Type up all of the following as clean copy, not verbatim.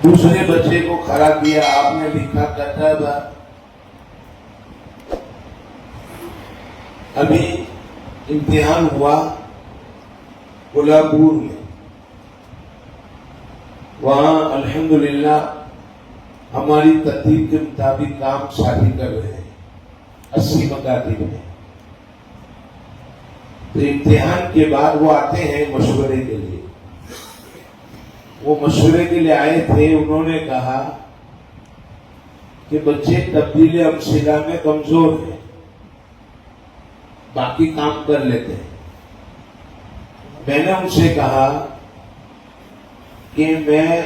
دوسرے بچے کو کھڑا کیا، آپ نے لکھا کتب، ابھی امتحان ہوا کولہاپور میں، وہاں الحمدللہ ہماری ترتیب کے مطابق کام شادی کر رہے ہیں 80 مکاتب میں۔ تو امتحان کے بعد وہ آتے ہیں مشورے کے لیے، وہ مشورے کے لیے آئے تھے۔ انہوں نے کہا کہ بچے تبدیل امثلہ میں کمزور ہیں، باقی کام کر لیتے ہیں۔ میں نے ان سے کہا کہ میں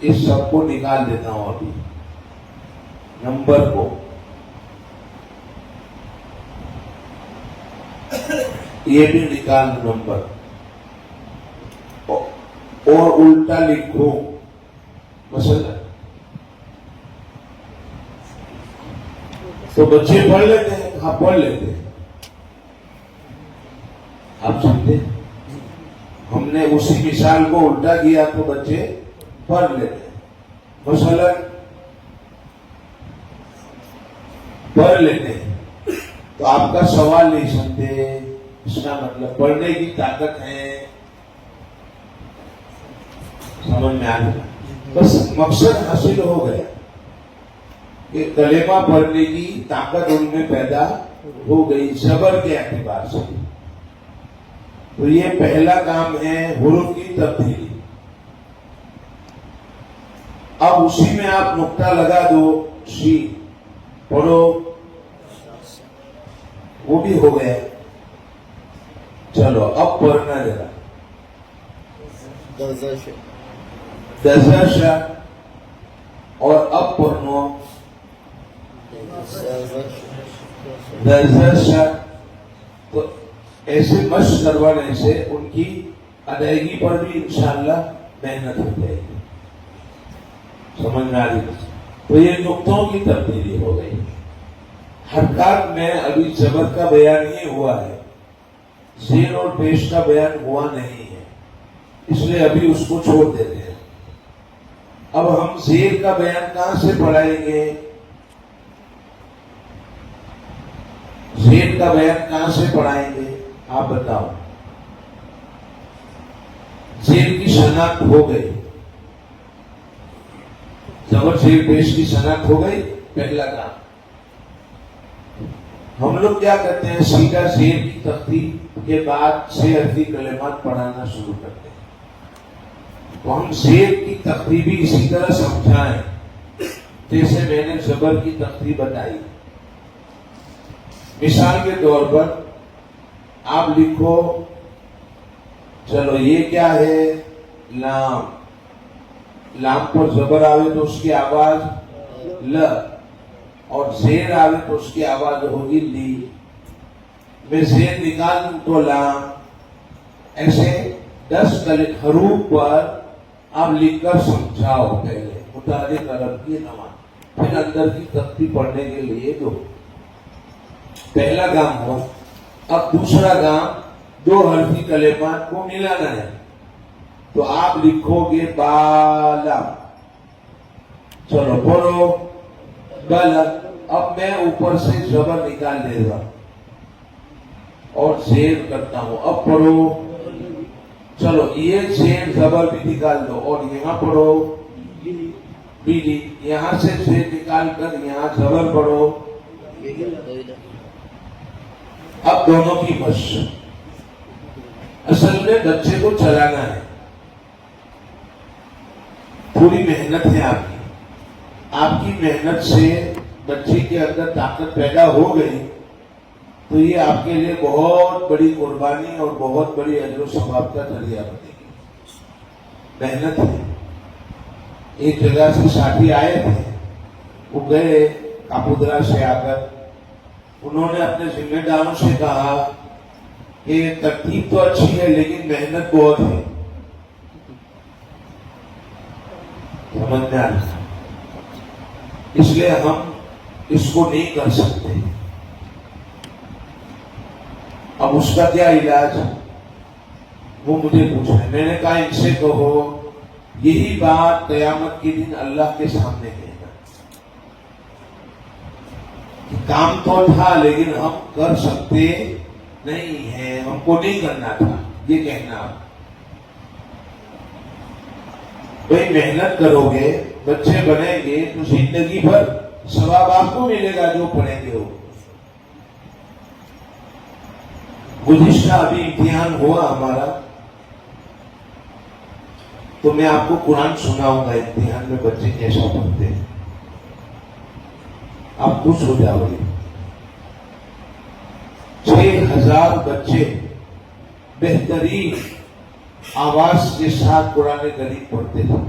اس سب کو نکال دیتا ہوں، ابھی نمبر کو یہ بھی نکال نمبر، اور الٹا لکھو مثلا، تو بچے پڑھ لیتے ہیں، ہاں پڑھ لیتے ہیں۔ آپ سمجھتے، ہم نے اسی مثال کو الٹا کیا تو بچے پڑھ لیتے ہیں، مثلا پڑھ لیتے ہیں۔ تو آپ کا سوال نہیں سمجھتے، اس کا مطلب پڑھنے کی طاقت ہے، سمجھ میں آ گیا؟ بس مقصد حاصل ہو گیا کہ کلمہ پڑھنے کی طاقت ان میں پیدا ہو گئی صبر کے اعتبار سے۔ تو یہ پہلا کام ہے حروف کی تبدیلی۔ اب اسی میں آپ نقطہ لگا دو، سی پڑھو، وہ بھی ہو گیا۔ چلو اب پڑھنا ذرا، دزش، اور اب پڑھنو دزش۔ تو ایسے مشق کروانے سے ان کی ادائیگی پر بھی انشاءاللہ محنت ہو جائے گی، سمجھ میں آ رہی؟ تو یہ نقطوں کی تبدیلی ہو گئی۔ حرکات میں ابھی زبر کا بیان ہی ہوا ہے، زیر اور پیش کا بیان ہوا نہیں ہے، اس لیے ابھی اس کو چھوڑ دیتے ہیں۔ اب ہم زیر کا بیان کہاں سے پڑھائیں گے؟ زیر کا بیان کہاں سے پڑھائیں گے آپ بتاؤ؟ زیر کی شناخت ہو گئی، زبر زیر پیش کی شناخت ہو گئی، پہلا کام۔ ہم لوگ کیا کرتے ہیں، سیدھا زیر کی تختی کے بعد سے حرفی کلمات پڑھانا شروع کرتے ہیں۔ تو ہم زیر کی تختی بھی اسی طرح سمجھائیں جیسے میں نے زبر کی تختی بتائی۔ مثال کے طور پر آپ لکھو، چلو یہ کیا ہے، لام، لام پر زبر آوے تو اس کی آواز ل، اور زیر آوے تو اس کی آواز ہوگی لی۔ میں زیر نکال دوں تو لام۔ ایسے 10 حروف پر آپ لکھ کر سمجھاؤ، پہلے متحرک عرب کی نماز، پھر اندر کی تختی پڑھنے کے لیے دو۔ پہلا کام ہوا۔ اب دوسرا کام، 2 حرفی کلمات کو ملانا ہے، تو آپ لکھو گے بالا، چلو پڑھو بالا۔ اب میں اوپر سے زبر نکال لے گا اور زیر کرتا ہوں، اب پڑھو، چلو یہ زیر زبر بھی نکال دو اور یہاں پڑھو بیلی، یہاں سے زیر نکال کر یہاں زبر پڑھو۔ اب دونوں کی مشق، اصل میں بچے کو چلانا ہے، پوری محنت ہے آپ کی۔ آپ کی محنت سے بچے کے اندر طاقت پیدا ہو گئی تو یہ آپ کے لیے بہت بڑی قربانی اور بہت بڑی اجر و ثواب کا ذریعہ بنے گی۔ محنت ہے۔ ایک جگہ سے ساتھی آئے تھے، وہ گئے کاپودرا سے آ کر، انہوں نے اپنے ذمہ داروں سے کہا کہ ترتیب تو اچھی ہے لیکن محنت بہت ہے۔ سمجھ میں آ رہا، اس لیے ہم اس کو نہیں کر سکتے۔ اب اس کا کیا علاج، وہ مجھے پوچھا ہے۔ میں نے کہا ان سے کہو یہی بات قیامت کے دن اللہ کے سامنے کہنا، کام تو تھا لیکن ہم کر سکتے نہیں ہیں، ہم کو نہیں کرنا تھا، یہ کہنا۔ بھائی محنت کرو گے، بچے بنیں گے تو زندگی بھر ثواب آپ کو ملے گا جو پڑھیں گے ہو۔ گزشتہ ابھی امتحان ہوا ہمارا، تو میں آپ کو قرآن سناؤں گا، امتحان میں بچے کیسا پڑھتے ہیں، آپ خوش ہو جاؤ گے۔ 6000 بچے بہترین آواز کے ساتھ قرآن کریم پڑھتے تھے،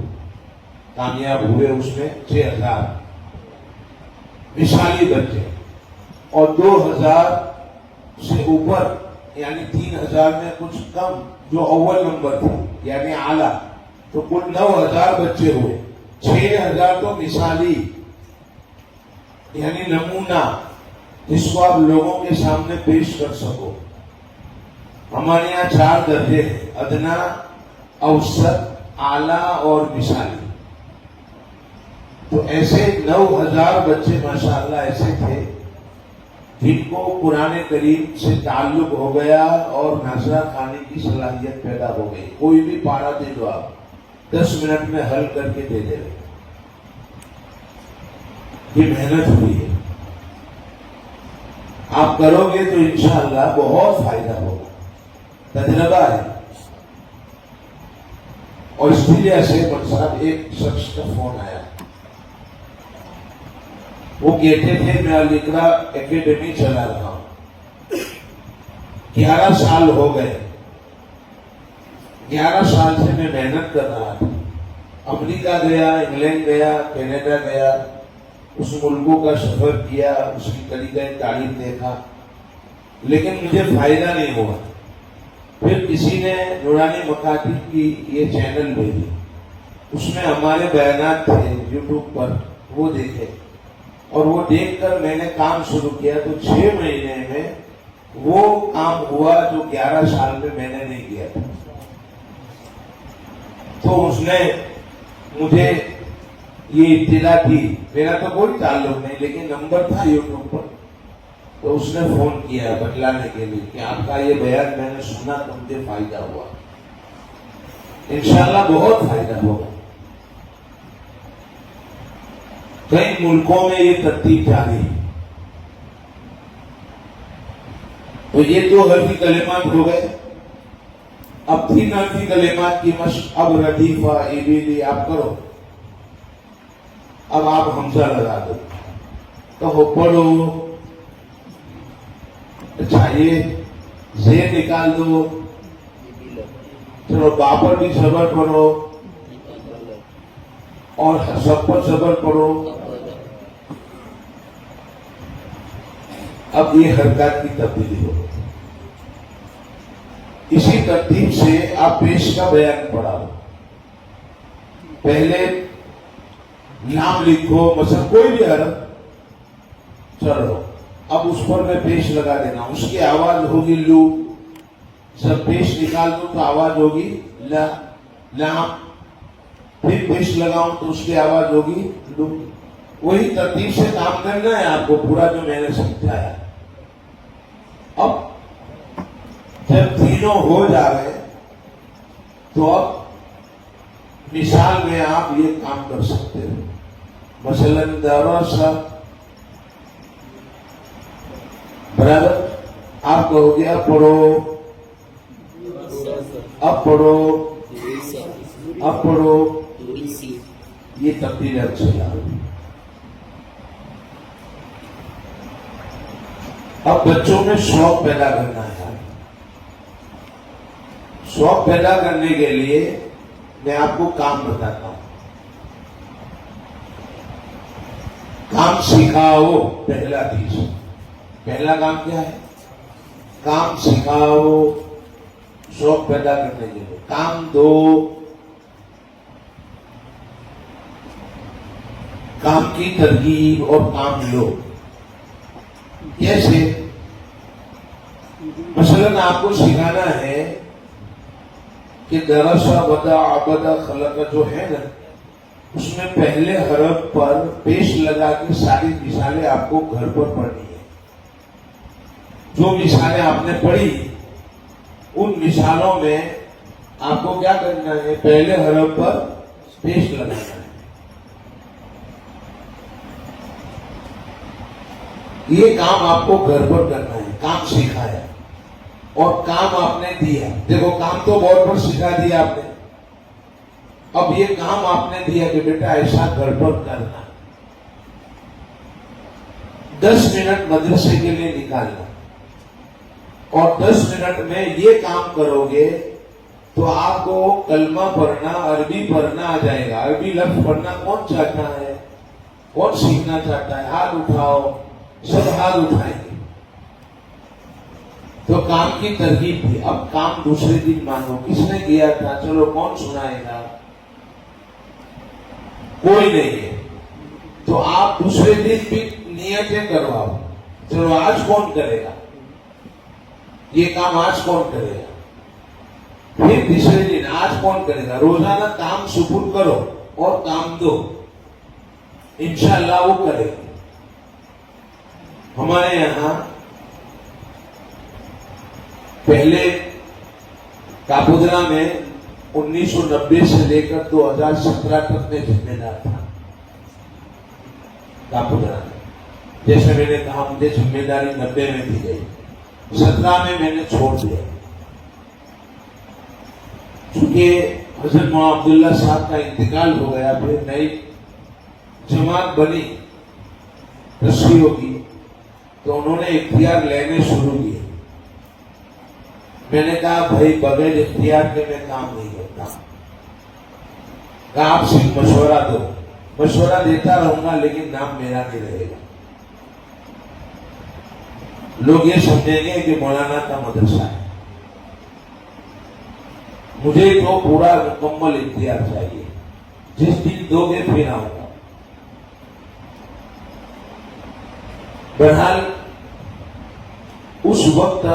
کامیاب ہوئے اس میں 6000 مثالی بچے، اور 2000 سے اوپر یعنی 3000 میں کچھ کم جو اول نمبر تھے یعنی اعلیٰ، تو کل 9000 بچے ہوئے۔ 6000 تو مثالی یعنی نمونہ، جس کو آپ لوگوں کے سامنے پیش کر سکو۔ ہمارے یہاں 4 درجے ہیں، ادنا، اوسط، اعلیٰ اور مثالی۔ تو ایسے 9000 بچے ماشاءاللہ ایسے تھے جن کو قرآن کریم سے تعلق ہو گیا اور نظرہ کھانے کی صلاحیت پیدا ہو گئی۔ کوئی بھی پارا دے دو آپ، 10 منٹ میں حل کر کے دے دے۔ یہ محنت ہوئی ہے، آپ کرو گے تو انشاءاللہ بہت فائدہ ہوگا، تجربہ ہے۔ اور آسٹریلیا سے صاحب ایک شخص کا فون آیا، وہ کہتے تھے میں علی اقرا اکیڈمی چلا رہا ہوں، 11 سال ہو گئے، 11 سال سے میں محنت کر رہا تھا، امریکہ گیا، انگلینڈ گیا، کینیڈا گیا، اس ملکوں کا سفر کیا، اس کی طریقہ تعلیم دیکھا، لیکن مجھے فائدہ نہیں ہوا۔ پھر کسی نے نورانی مکاتب کی یہ چینل بھیجی، اس میں ہمارے بیانات تھے یوٹیوب پر، وہ دیکھے، اور وہ دیکھ کر میں نے کام شروع کیا، تو 6 مہینے میں وہ کام ہوا جو 11 سال میں نے نہیں کیا تھا۔ تو اس نے مجھے یہ اطلاع دی، میرا تو کوئی تعلق نہیں لیکن نمبر تھا یوٹیوب پر، تو اس نے فون کیا بتلانے کے لیے کہ آپ کا یہ بیان میں نے سنا تو مجھے فائدہ ہوا، انشاءاللہ بہت فائدہ ہوگا۔ کئی ملکوں میں یہ ترتیب جاری ہے۔ تو یہ 2 حرفی کلمات ہو گئے، اب 3 حرفی کلمات کی مشق، اب ردیفہ، ایبیلی آپ کرو۔ اب آپ حمزہ لگا دو، کہو پڑھو، اچھا یہ زیر نکال دو، چلو باپر بھی صبر کرو اور سب پر صبر کرو۔ اب یہ حرکات کی تبدیلی ہو، اسی ترتیب سے آپ پیش کا بیان پڑھاؤ۔ پہلے نام لکھو، مثلا کوئی بھی حرف، چلو اب اس پر میں پیش لگا دینا، اس کی آواز ہوگی لو، جب پیش نکال دوں تو آواز ہوگی لا، لام، پھر پیش لگاؤں تو اس کی آواز ہوگی لو۔ وہی ترتیب سے کام کرنا ہے آپ کو، پورا جو میں نے سمجھایا۔ اب جب تینوں ہو جا رہے تو اب مثال میں آپ یہ کام کر سکتے ہو، مثلا دراسہ، برابر آپ کہو گے اب پڑھو، اب پڑھو، اب پڑھو، یہ تبدیل اچھا۔ اب بچوں میں شوق پیدا کرنا ہے، شوق پیدا کرنے کے لیے میں آپ کو کام بتاتا ہوں۔ کام سکھاؤ، پہلا چیز، پہلا کام کیا ہے؟ کام سکھاؤ، شوق پیدا کرنے کے لیے کام دو، کام کی ترغیب اور کام لو۔ کیسے؟ مثلا آپ کو سکھانا ہے کہ درسا ودا عبدا خلق جو ہے نا، اس میں پہلے حرف پر پیش لگا کے ساری مثالیں آپ کو گھر پر پڑھنی ہے. جو مثالیں آپ نے پڑھی ان مثالوں میں آپ کو کیا کرنا ہے؟ پہلے حرف پر پیش لگانا ہے. یہ کام آپ کو گھر پر کرنا ہے. کام سیکھا ہے اور کام آپ نے دیا. دیکھو کام تو بورڈ پر سکھا دیا آپ نے، اب یہ کام آپ نے دیا کہ بیٹا ایسا گھر پر کرنا. 10 منٹ مدرسے کے لیے نکالنا اور 10 منٹ میں یہ کام کرو گے تو آپ کو کلمہ پڑھنا، عربی پڑھنا آ جائے گا. عربی لفظ پڑھنا کون چاہتا ہے؟ کون سیکھنا چاہتا ہے؟ ہاتھ اٹھاؤ. سب ہاتھ اٹھائیں گے. تو کام کی ترغیب تھی. اب کام دوسرے دن مانگو. کس نے کیا تھا؟ چلو کون سنائے گا؟ کوئی نہیں ہے. تو آپ دوسرے دن بھی نیتیں کرواؤ. چلو آج کون کرے گا یہ کام؟ آج کون کرے گا؟ پھر تیسرے دن آج کون کرے گا؟ روزانہ کام سپرد کرو اور کام دو، انشاءاللہ وہ کرے گا. ہمارے یہاں پہلے کاپودرا میں 1990 سے لے کر 2017 تک میں ذمہ دار تھا. کاپودرا میں جیسے میں نے کہا مجھے ذمہ داری 90 میں دی گئی، 17 میں نے چھوڑ دیا. چونکہ حضرت مولانا عبداللہ صاحب کا انتقال ہو گیا، پھر نئی جماعت بنی رسیوں کی، تو انہوں نے اختیار لینے شروع کیے. میں نے کہا بھائی بغیر اختیار کے میں کام نہیں کرتا. کہا آپ صرف مشورہ دو. مشورہ دیتا رہوں گا لیکن نام میرا نہیں رہے گا. لوگ یہ سمجھیں گے کہ مولانا کا مدرسہ ہے. مجھے تو پورا مکمل اختیار چاہیے. جس دن دو گے پھر آؤں گا. بہرحال اس وقت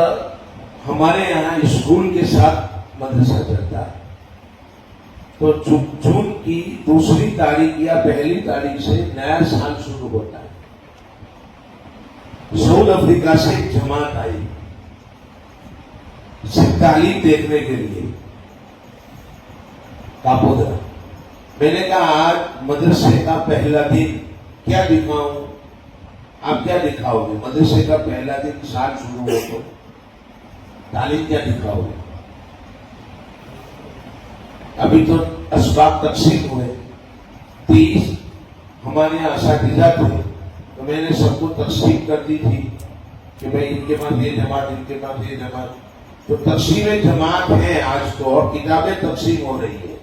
ہمارے یہاں اسکول کے ساتھ مدرسہ چلتا ہے. تو جون کی 2 تاریخ یا 1 تاریخ سے نیا سال شروع ہوتا ہے. ساؤتھ افریقہ سے ایک جماعت آئی صرف تعلیم دیکھنے کے لیے کاپودرا. میں نے کہا آج مدرسے کا پہلا دن کیا دکھاؤں؟ آپ کیا دکھاؤ گے؟ مدرسے کا پہلا دن سال شروع ہو تو تعلیم کیا دکھاؤ گے؟ ابھی تو اسباق تقسیم ہوئے. 30 ہمارے یہاں اساتذہ تھے تو میں نے سب کو تقسیم کر دی تھی کہ بھائی ان کے پاس یہ جماعت، ان کے پاس یہ جماعت. تو تقسیم جماعت ہے آج تو، اور کتابیں تقسیم ہو رہی ہے.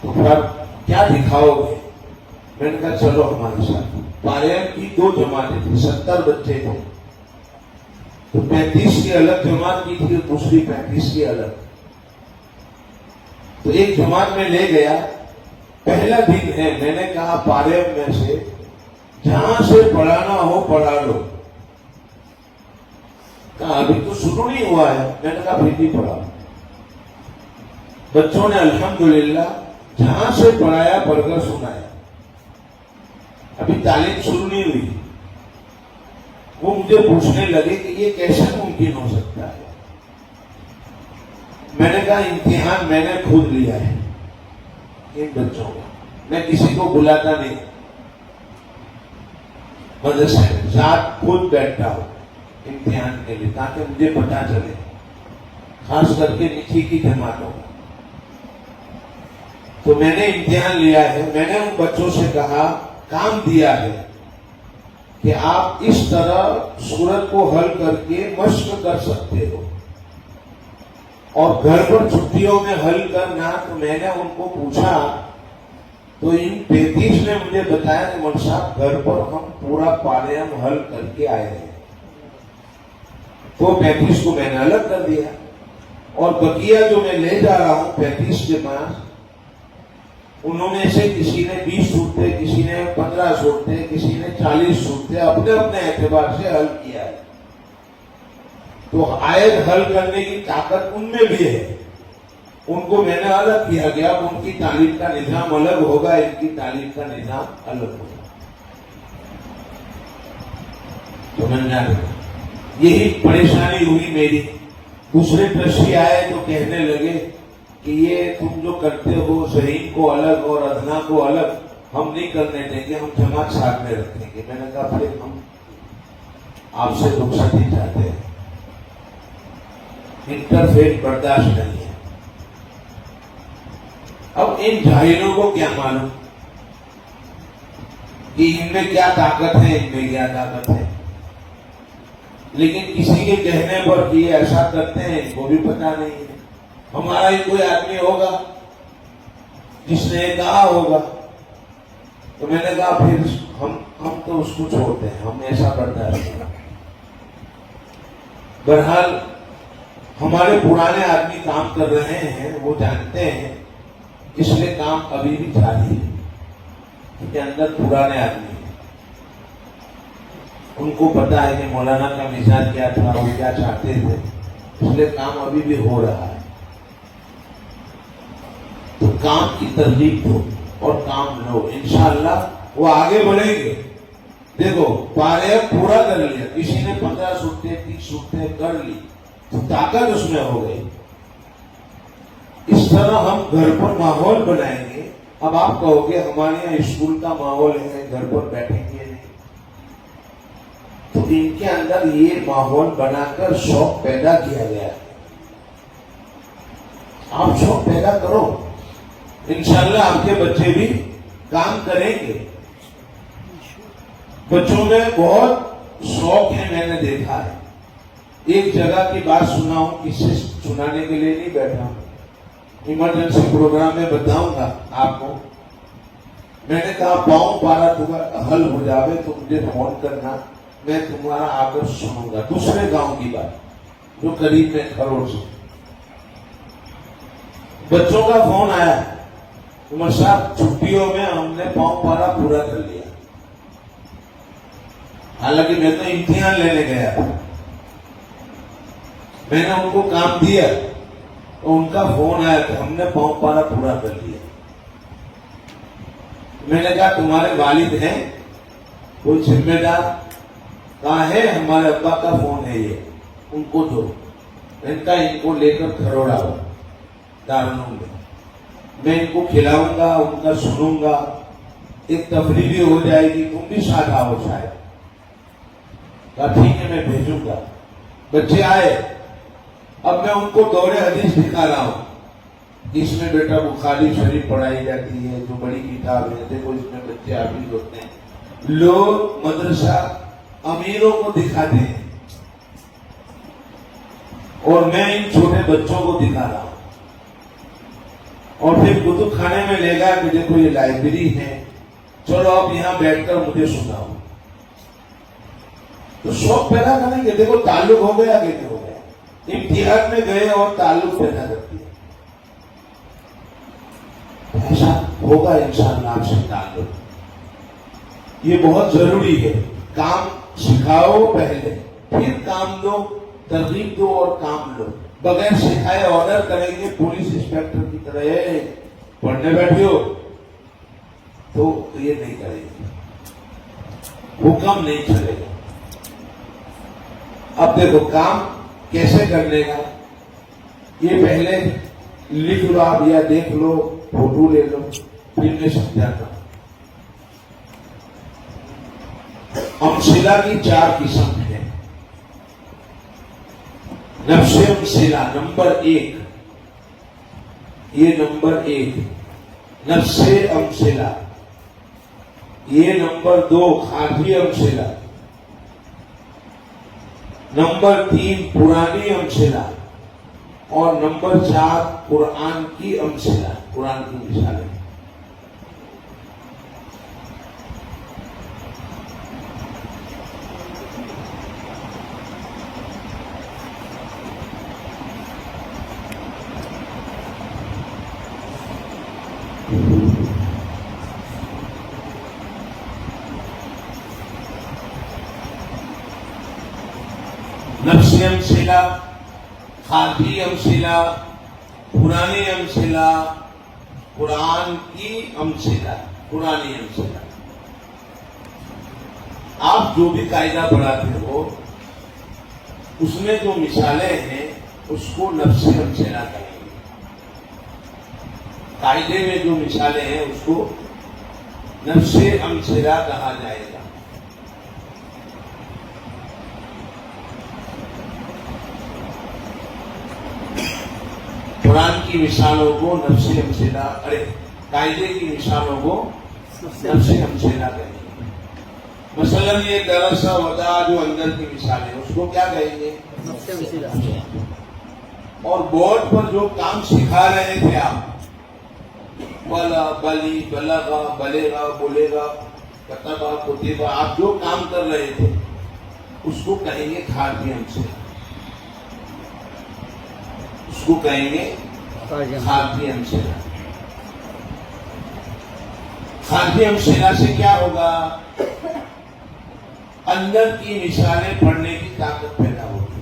تو پھر کیا دکھاؤ گے؟ میں نے کہا چلو ہمارے ساتھ. پاریم کی 2 جماعتیں تھیں، 70 بچے تھے. تو 35 کی الگ جماعت کی تھی اور دوسری 35 کی الگ. تو ایک جماعت میں لے گیا. پہلا دن ہے. میں نے کہا پاریم میں سے جہاں سے پڑھانا ہو پڑھا لو. کہا ابھی تو شروع نہیں ہوا ہے. میں نے کہا پھر بھی پڑھا. بچوں نے الحمدللہ جہاں سے پڑھایا پڑھ کر سنایا. ابھی تعلیم شروع نہیں ہوئی. وہ مجھے پوچھنے لگے کہ یہ کیسے ممکن ہو سکتا ہے. میں نے کہا امتحان میں نے خود لیا ہے ان بچوں کا. میں کسی کو بلاتا نہیں. مدرسے میں ذات خود بیٹھتا ہوں امتحان کے لیے تاکہ مجھے پتا چلے، خاص کر کے نیچے کی جماعتوں کا. تو میں نے امتحان لیا ہے. میں نے ان بچوں سے کہا کام دیا ہے کہ آپ اس طرح سورت کو حل کر کے مشق کر سکتے ہو اور گھر پر چھٹیوں میں حل کرنا. تو میں نے ان کو پوچھا تو ان 35 نے مجھے بتایا کہ مول صاحب گھر پر ہم پورا پاریم حل کر کے آئے ہیں. تو 35 کو میں نے الگ کر دیا اور بقیہ جو میں لے جا رہا ہوں 35 کے پاس، انہوں میں سے کسی نے 20 صورتیں، کسی نے 15 صورتیں، کسی نے 40 صورتیں اپنے اپنے اعتبار سے حل کیا ہے. تو آیت حل کرنے کی طاقت ان میں بھی ہے. ان کو میں نے الگ کیا گیا. ان کی تعلیم کا نظام الگ ہوگا, ان کی تعلیم کا نظام الگ ہوگا. سمجھنا یہی پریشانی ہوئی میری. دوسرے ٹرسٹی آئے تو کہنے لگے کہ یہ تم جو کرتے ہو ذہین کو الگ اور ادنا کو الگ ہم نہیں کرنے دیں گے, ہم جماعت ساتھ میں رکھیں گے. میں نے کہا پھر ہم آپ سے رخصتی چاہتے ہیں. انٹرفیئر برداشت نہیں ہے. اب ان جاہلوں کو کیا معلوم کہ ان میں کیا طاقت ہے, ان میں کیا طاقت ہے. لیکن کسی کے کہنے پر یہ ایسا کرتے ہیں ان کو بھی پتا نہیں ہے. ہمارا ہی کوئی آدمی ہوگا جس نے کہا ہوگا. تو میں نے کہا پھر ہم تو اس کو چھوڑتے ہیں, ہم ایسا برداشت نہیں. بہرحال ہمارے پرانے آدمی کام کر رہے ہیں, وہ جانتے ہیں, اس لیے کام ابھی بھی جاری ہے. ان کے اندر پرانے آدمی ہیں, ان کو پتا ہے کہ مولانا کا مزاج کیا تھا, وہ کیا چاہتے تھے, اس لیے کام ابھی بھی ہو رہا ہے. تو کام کی ترغیب دو اور کام لو, انشاءاللہ وہ آگے بڑھیں گے. دیکھو پارے پورا کر لیا, کسی نے 15 سوٹیں 30 سوٹیں کر لی تو طاقت اس میں ہو گئی. اس طرح ہم گھر پر ماحول بنائیں گے. اب آپ کہو گے ہمارے یہاں اسکول کا ماحول ہے, گھر پر بیٹھیں گے نہیں. تو ان کے اندر یہ ماحول بنا کر شوق پیدا کیا گیا ہے. آپ شوق پیدا کرو, انشاءاللہ آپ کے بچے بھی کام کریں گے. بچوں میں بہت شوق ہے, میں نے دیکھا ہے. ایک جگہ کی بات سنا ہوں, کسی سنانے کے لیے نہیں بیٹھا ہوں, ایمرجنسی پروگرام میں بتاؤں گا آپ کو. میں نے کہا پاؤں پارا تمہارا حل ہو جاوے تو مجھے فون کرنا, میں تمہارا آ کر سنوں گا. دوسرے گاؤں کی بات جو قریب میں کھروڑ سے. بچوں کا فون آیا, عمر صاحب چھٹیوں میں ہم نے پاؤں پارا پورا کر لیا. حالانکہ میں تو امتحان لینے گیا تھا. میں نے ان کو کام دیا تو ان کا فون آیا کہ ہم نے پاؤں پارا پورا کر لیا. میں نے کہا تمہارے والد ہیں کوئی ذمہ دار؟ کہاں ہے, ہمارے ابا کا فون ہے یہ, ان کو دو. ان کو لے کر کھروڑا ہو دارالعلوم میں. میں ان کو کھلاؤں گا, ان کا سنوں گا, ایک تفریح بھی ہو جائے گی, تم بھی ساتھ آؤ شاید. کہا ٹھیک ہے میں بھیجوں گا. بچے آئے. اب میں ان کو دورے حدیث دکھا رہا ہوں. اس میں بیٹا بخاری شریف پڑھائی جاتی ہے, جو بڑی کتاب ہے. دیکھو اس میں بچے حافظ ہوتے ہیں. لوگ مدرسہ امیروں کو دکھاتے ہیں اور میں ان چھوٹے بچوں کو دکھا رہا ہوں. اور پھر کتب خانے میں لے گا کہ دیکھو یہ لائبریری ہے, چلو آپ یہاں بیٹھ کر مجھے سناؤ. تو شوق پیدا کریں گے. دیکھو تعلق ہو گیا کہ نہیں ہو گیا. امتحان میں گئے اور تعلق پیدا کرتی ہے. ایسا ہوگا انشاءاللہ آپ سے تعلق. یہ بہت ضروری ہے. کام سکھاؤ پہلے, پھر کام دو, ترغیب دو اور کام لو. بغیر سکھائے آرڈر کریں گے پولیس انسپیکٹر کی طرح پڑھنے بیٹھے ہو, تو یہ نہیں کریں گے, حکم نہیں چلے گا. اب دیکھو کام کیسے کرنے کا, یہ پہلے لکھ لو آپ یا دیکھ لو, فوٹو لے لو, پھر میں سمجھاتا ہوں. امثلہ کی 4 قسم ہے. نفس امثلہ نمبر 1, یہ نمبر 1 نفس امثلہ. یہ نمبر 2 خارجی امثلہ. نمبر 3 پرانی امثلہ. اور نمبر 4 قرآن کی امثلہ, قرآن کی مثالیں. نفسی امثلہ، خارجی امثلہ، پرانی امثلہ، قرآن کی امثلہ، پرانی امثلہ۔ آپ جو بھی قاعدہ پڑھاتے ہو اس میں جو مثالیں ہیں اس کو نفسی امثلہ کہیں گے۔ قاعدے میں جو مثالیں ہیں اس کو نفسی امثلہ کہا جائے گا۔ قرآن کی مثالوں کو نفسی امثلہ، قاعدے کی مثالوں کو نفسی امثلہ کہیں گے۔ مثلا یہ درس ودا جو اندر کی مثال ہے اس کو کیا کہیں گے؟ نفسی امثلہ۔ اور بورڈ پر جو کام سکھا رہے تھے آپ، بلا، بلی، بلغا، بلے گا، بولے گا، کتبا، کتبا، آپ جو کام کر رہے تھے اس کو کہیں گے خارجی امثلہ، اس کو کہیں گے خارجی امثلہ۔ خارجی امثلہ سے کیا ہوگا؟ اندر کی مثالیں پڑھنے کی طاقت پیدا ہوگی۔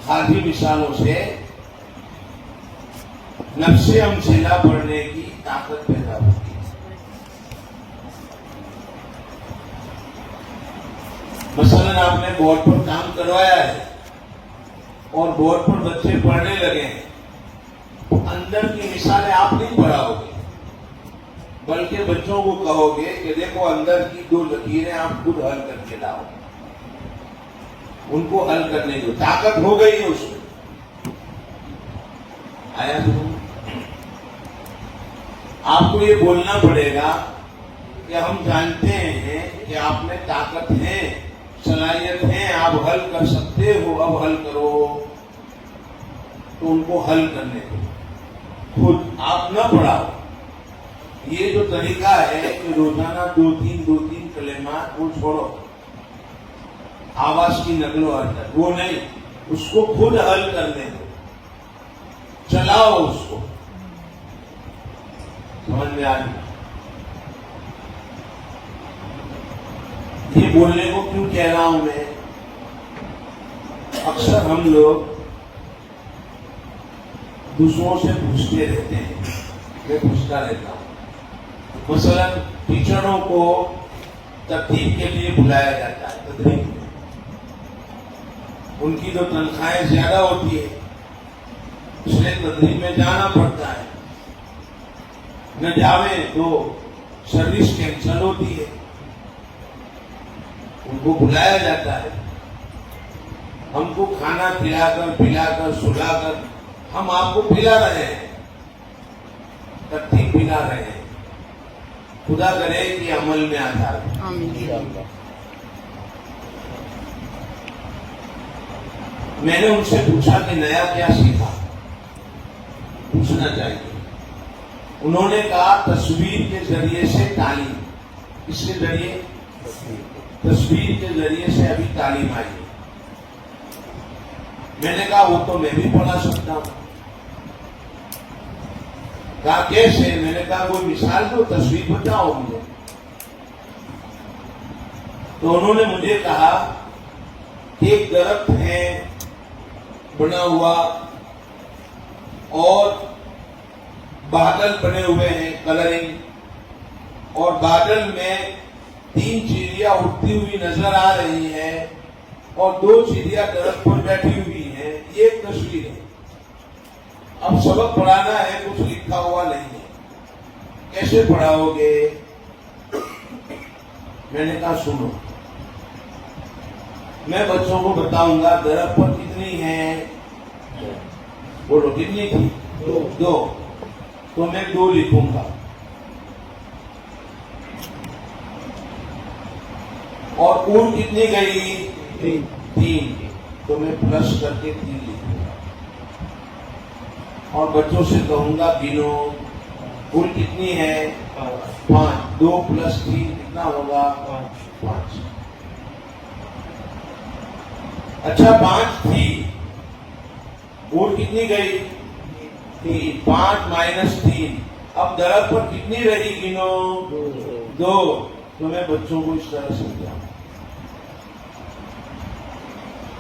خارجی مثالوں سے نفسی امثلہ پڑھنے کی طاقت پیدا ہوگی۔ مثلا آپ نے بورڈ پر کام کروایا ہے اور بورڈ پر بچے پڑھنے لگے ہیں، تو اندر کی مثالیں آپ نہیں پڑھاؤ گے بلکہ بچوں کو کہو گے کہ دیکھو اندر کی دو لکیریں آپ خود حل کر کے لاؤ، ان کو حل کرنے دو، طاقت ہو گئی ہے اس میں۔ آیا آپ کو یہ بولنا پڑے گا کہ ہم جانتے ہیں کہ آپ میں طاقت ہے، صلاحیت ہے، آپ حل کر سکتے ہو، اب حل کرو، تو ان کو حل کرنے دو، خود آپ نہ پڑھاؤ۔ یہ جو طریقہ ہے کہ روزانہ دو تین کلمات وہ چھوڑو، آواز کی نقل و حرکت وہ نہیں، اس کو خود حل کرنے دو، چلاؤ اس کو۔ سمجھ میں آ گیا؟ یہ بولنے کو کیوں کہہ رہا ہوں میں؟ اکثر ہم لوگ دوسروں سے پوچھتے رہتے ہیں، میں پوچھتا رہتا ہوں۔ مثلا ٹیچروں کو تدریب کے لیے بلایا جاتا ہے، تدریب میں ان کی جو تنخواہیں زیادہ ہوتی ہے اس لیے تدریب میں جانا پڑتا ہے، نہ جاوے تو سروس کینسل ہوتی ہے، ان کو بلایا جاتا ہے۔ ہم کو کھانا کھلا کر پلا کر سلا کر ہم آپ کو پلا رہے ہیں، ترتیب پلا رہے ہیں، خدا کرے کہ عمل میں آ جائے۔ میں نے ان سے پوچھا کہ نیا کیا سیکھا، پوچھنا چاہیے۔ انہوں نے کہا تصویر کے ذریعے سے تعلیم، اس کے ذریعے تصویر کے ذریعے سے ابھی تعلیم آئی ہے۔ میں نے کہا وہ تو میں بھی پڑھا سکتا ہوں۔ کہا کیسے؟ میں نے کہا کوئی مثال دو، تصویر بتاؤ مجھے۔ تو انہوں نے مجھے کہا کہ ایک درخت ہے بنا ہوا اور بادل بنے ہوئے ہیں کلرنگ، اور بادل میں 3 چڑیا اڑتی ہوئی نظر آ رہی ہیں اور 2 چڑیا درخت پر بیٹھی ہوئی ہیں، یہ ایک تصویر ہے۔ اب سبق پڑھانا ہے، کچھ لکھا ہوا نہیں ہے، کیسے پڑھاؤ گے؟ میں نے کہا سنو، میں بچوں کو بتاؤں گا درخت پر کتنی ہیں، بولو کتنی تھی؟ 2، تو میں 2 لکھوں گا، اور اون کتنی گئی؟ 3، تو میں پلس کر کے 3 لکھوں گا، اور بچوں سے کہوں گا گنو، اون کتنی ہے؟ 5، 2 + 3 کتنا ہوگا؟ 5۔ اچھا 5 تھی، اون کتنی گئی؟ 3، 5 - 3، اب درخت پر کتنی رہی گنو؟ 2۔ تو میں بچوں کو اس طرح سمجھاؤں،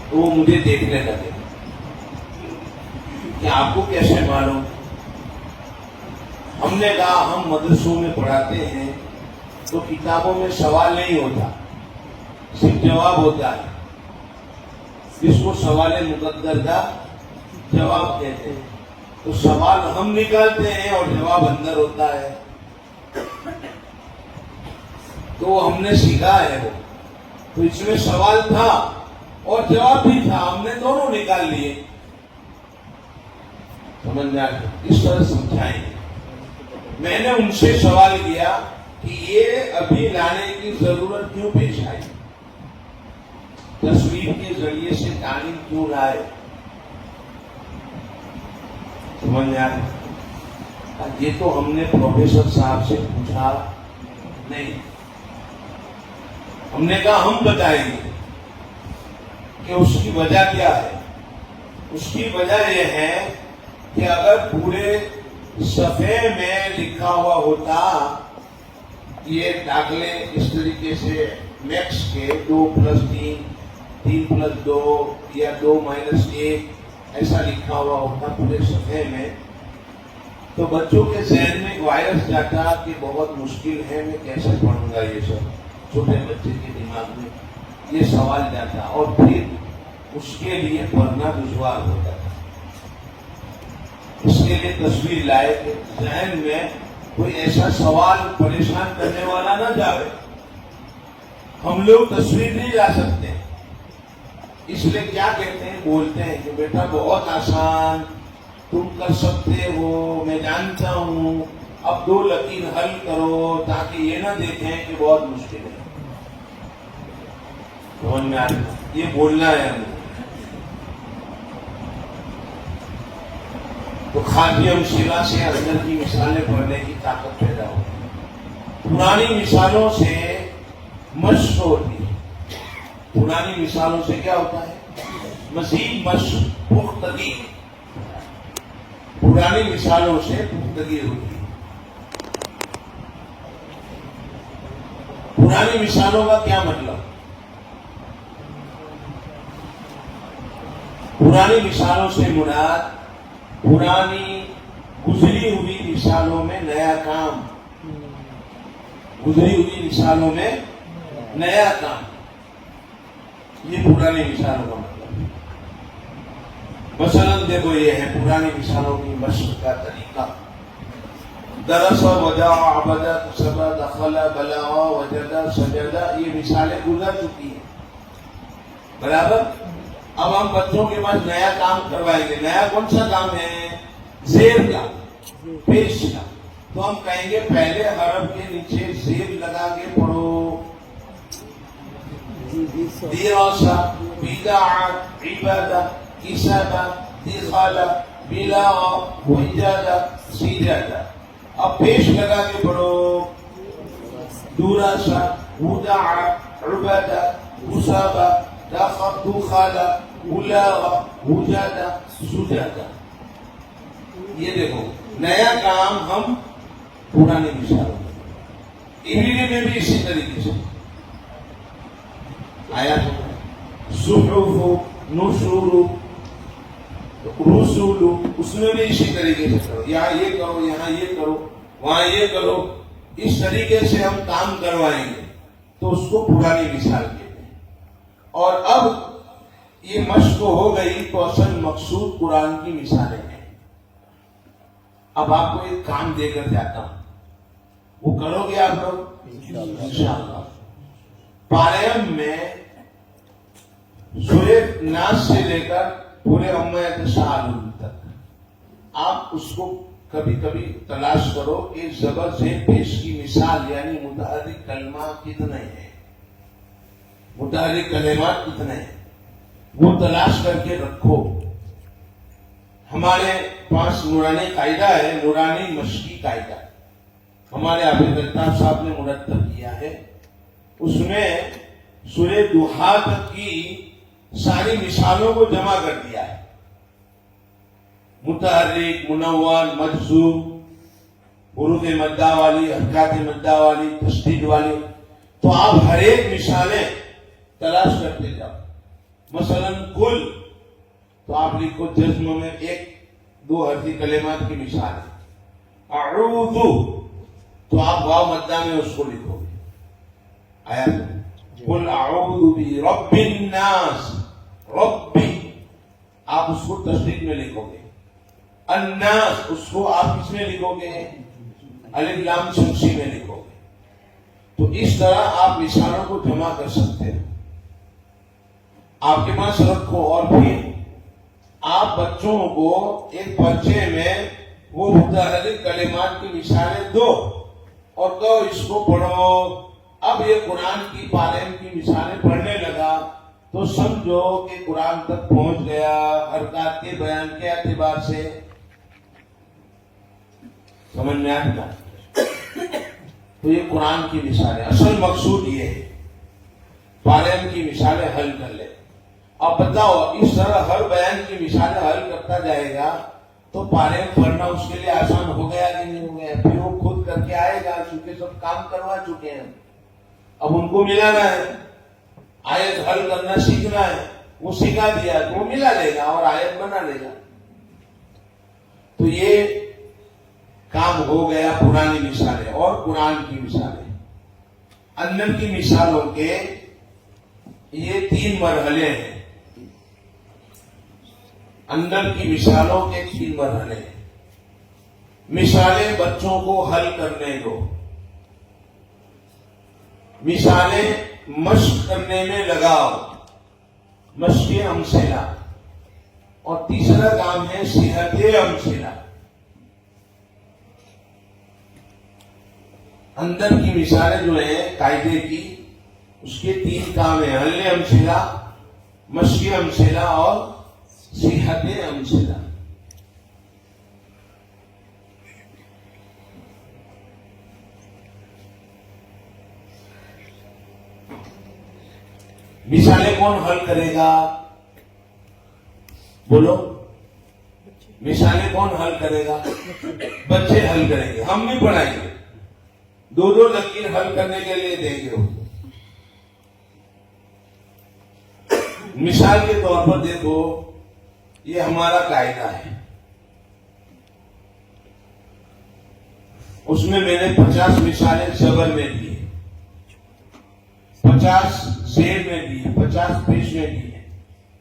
تو وہ مجھے دیکھنے لگے کہ آپ کو کیسے معلوم؟ ہم نے کہا ہم مدرسوں میں پڑھاتے ہیں تو کتابوں میں سوال نہیں ہوتا، صرف جواب ہوتا ہے، جس کو سوال مقدر کا جواب کہتے ہیں۔ تو سوال ہم نکالتے ہیں اور جواب اندر ہوتا ہے، تو ہم نے سیکھا ہے وہ۔ تو اس میں سوال تھا اور جواب بھی تھا، ہم نے دونوں نکال لیے۔ سمجھ میں آیا؟ اس طرح سمجھائیں گے۔ میں نے ان سے سوال کیا کہ یہ ابھی لانے کی ضرورت کیوں پیش آئی، تصویر کے ذریعے سے تعلیم کیوں لائے؟ سمجھ میں آیا؟ یہ تو ہم نے پروفیسر صاحب سے پوچھا نہیں، ہم نے کہا ہم بتائیں گے کہ اس کی وجہ کیا ہے۔ اس کی وجہ یہ ہے کہ اگر پورے صفحے میں لکھا ہوا ہوتا یہ داخلے اس طریقے سے میکس کے 2+3 3+2 یا 2-1 ایسا لکھا ہوا ہوتا پورے صفحے میں، تو بچوں کے ذہن میں وائرس جاتا کہ بہت مشکل ہے، میں کیسے پڑھوں گا یہ سب۔ چھوٹے بچے کے دماغ میں یہ سوال جاتا اور پھر اس کے لیے پڑھنا دشوار ہوتا تھا۔ اس کے لیے تصویر لائے کہ ذہن میں کوئی ایسا سوال پریشان کرنے والا نہ جاوے۔ ہم لوگ تصویر نہیں لا سکتے، اس لیے کیا کہتے ہیں، بولتے ہیں کہ بیٹا بہت آسان، تم کر سکتے ہو، میں جانتا ہوں، اب 2 لکیر حل کرو، تاکہ یہ نہ دیکھیں کہ بہت مشکل ہے۔ سمجھ میں آ رہا؟ یہ بولنا ہے ہمیں۔ تو خاتم سیرا سے اندر کی مثالیں پڑھنے کی طاقت پیدا ہوتی ہے۔ پرانی مثالوں سے مشق ہوتی ہے۔ پرانی مثالوں سے کیا ہوتا ہے؟ مزید مشق، پختگی۔ پرانی مثالوں سے پختگی ہوتی ہے۔ پرانی مثالوں کا کیا مطلب؟ پرانی مثالوں سے مراد پرانی گزری ہوئی مثالوں میں نیا کام، گزری ہوئی مثالوں میں نیا کام، یہ پرانی مثالوں کا مطلب ہے۔ مثلا دیکھو یہ ہے پرانی مثالوں کی مشق کا طریقہ۔ درس، وجا، عبد، کسب، دخل، بلغ، وجد، سجد، یہ مثالیں گزر چکی ہیں، برابر۔ اب ہم بچوں کے پاس نیا کام کروائیں گے۔ نیا کون سا کام ہے؟ زیر کا، پیش کا۔ تو ہم کہیں گے پہلے حرف کے نیچے زیر لگا کے پڑھو۔ دیراسا، بدعت، عبادت، کسب، دخل، بلغ، وجد، سجد۔ اب پیش لگا کے پڑھو۔ دراسا، ودع، عبد، کسب، دخل، بلغ، وجد، سجد۔ یہ دیکھو نیا کام ہم پرانی مثالوں میں۔ انگریزی میں بھی اسی طریقے سے آیا تو صحف، نشور، رسول، اس میں بھی اسی طریقے سے کرو، یہاں یہ کرو، یہاں یہ کرو، وہاں یہ کرو، اس طریقے سے ہم کام کروائیں گے تو اس کو پرانی مثال کہتے ہیں۔ اور اب یہ مشق ہو گئی تو اصل مقصود قرآن کی مثالیں ہیں۔ اب آپ کو ایک کام دے کر جاتا ہوں، وہ کرو گے آپ لوگ انشاءاللہ۔ پاریم میں سورہ ناس سے لے کر پورے عما یتساءلون تک آپ اس کو کبھی کبھی تلاش کرو کہ زبر زیر پیش کی مثال یعنی متحرک کلمہ کتنے ہیں، متحرک کلمات کتنے ہیں، وہ تلاش کر کے رکھو۔ ہمارے پاس نورانی قاعدہ ہے، نورانی مشقی قاعدہ، ہمارے حافظ الطاف صاحب نے مرتب کیا ہے۔ اس میں سورہ دوحا تک کی ساری مثالوں کو جمع کر دیا ہے، متحرک، منون، مجزوم، حروف مدہ والی، حرکات مدہ والی، تشدید والی۔ تو آپ ہر ایک مثالیں تلاش کرتے جاؤ۔ مثلا کل تو آپ لکھو جزم میں 1-2 حرفی کلمات کی مثال ہے. اعوذ تو آپ واو مدہ میں اس کو لکھو گے. آیا قل اعوذ برب الناس، ربی آپ اس کو تشدید میں لکھو گے. الناس اس کو آپ کس میں لکھو گے؟ الف لام شمسی میں لکھو گے. تو اس طرح آپ مثالوں کو جمع کر سکتے ہیں. آپ کے پاس رکھو اور پھر آپ بچوں کو ایک پرچے میں وہ متحرک کلمات کی مثالیں دو اور کہو اس کو پڑھو. اب یہ قرآن کی پاریم کی مثالیں پڑھنے لگا تو سمجھو کہ قرآن تک پہنچ گیا حرکات کے بیان کے اعتبار سے. سمجھ میں آتا؟ تو یہ قرآن کی مثالیں، اصل مقصود یہ ہے پاریم کی مثالیں حل کر لے. اب بتاؤ اس طرح ہر بیان کی مثالیں حل کرتا جائے گا تو پاریم پڑھنا اس کے لیے آسان ہو گیا کہ نہیں ہو گیا؟ پھر وہ خود کر کے آئے گا چونکہ سب کام کروا چکے ہیں. اب ان کو ملانا ہے، آیت حل کرنا سیکھنا ہے، وہ سکھا دیا تو وہ ملا لے گا اور آیت بنا لے گا. تو یہ کام ہو گیا پرانی مثالیں اور قرآن کی مثالیں. اندر کی مثالوں کے یہ 3 مرحلے ہیں. اندر کی مثالوں کے 3 مرحلے ہیں. مثالیں بچوں کو حل کرنے دو، مثالیں مشق کرنے میں لگاؤ، مشق امثلہ، اور تیسرا کام ہے صحت امثلہ. اندر کی مثالیں جو ہیں قاعدے کی اس کے 3 کام ہیں: حل امثلہ، مشق امثلہ اور صحت امثلہ. مثالیں کون حل کرے گا؟ بولو، مثالیں کون حل کرے گا؟ بچے حل کریں گے، ہم نہیں پڑھائیں گے. 2 لکیر حل کرنے کے لیے دیں گے. مثال کے طور پر دیکھو، یہ ہمارا قاعدہ ہے، اس میں نے 50 مثالیں زبر میں دی، 50 زیر میں دی، 50 پیش میں دی ہے،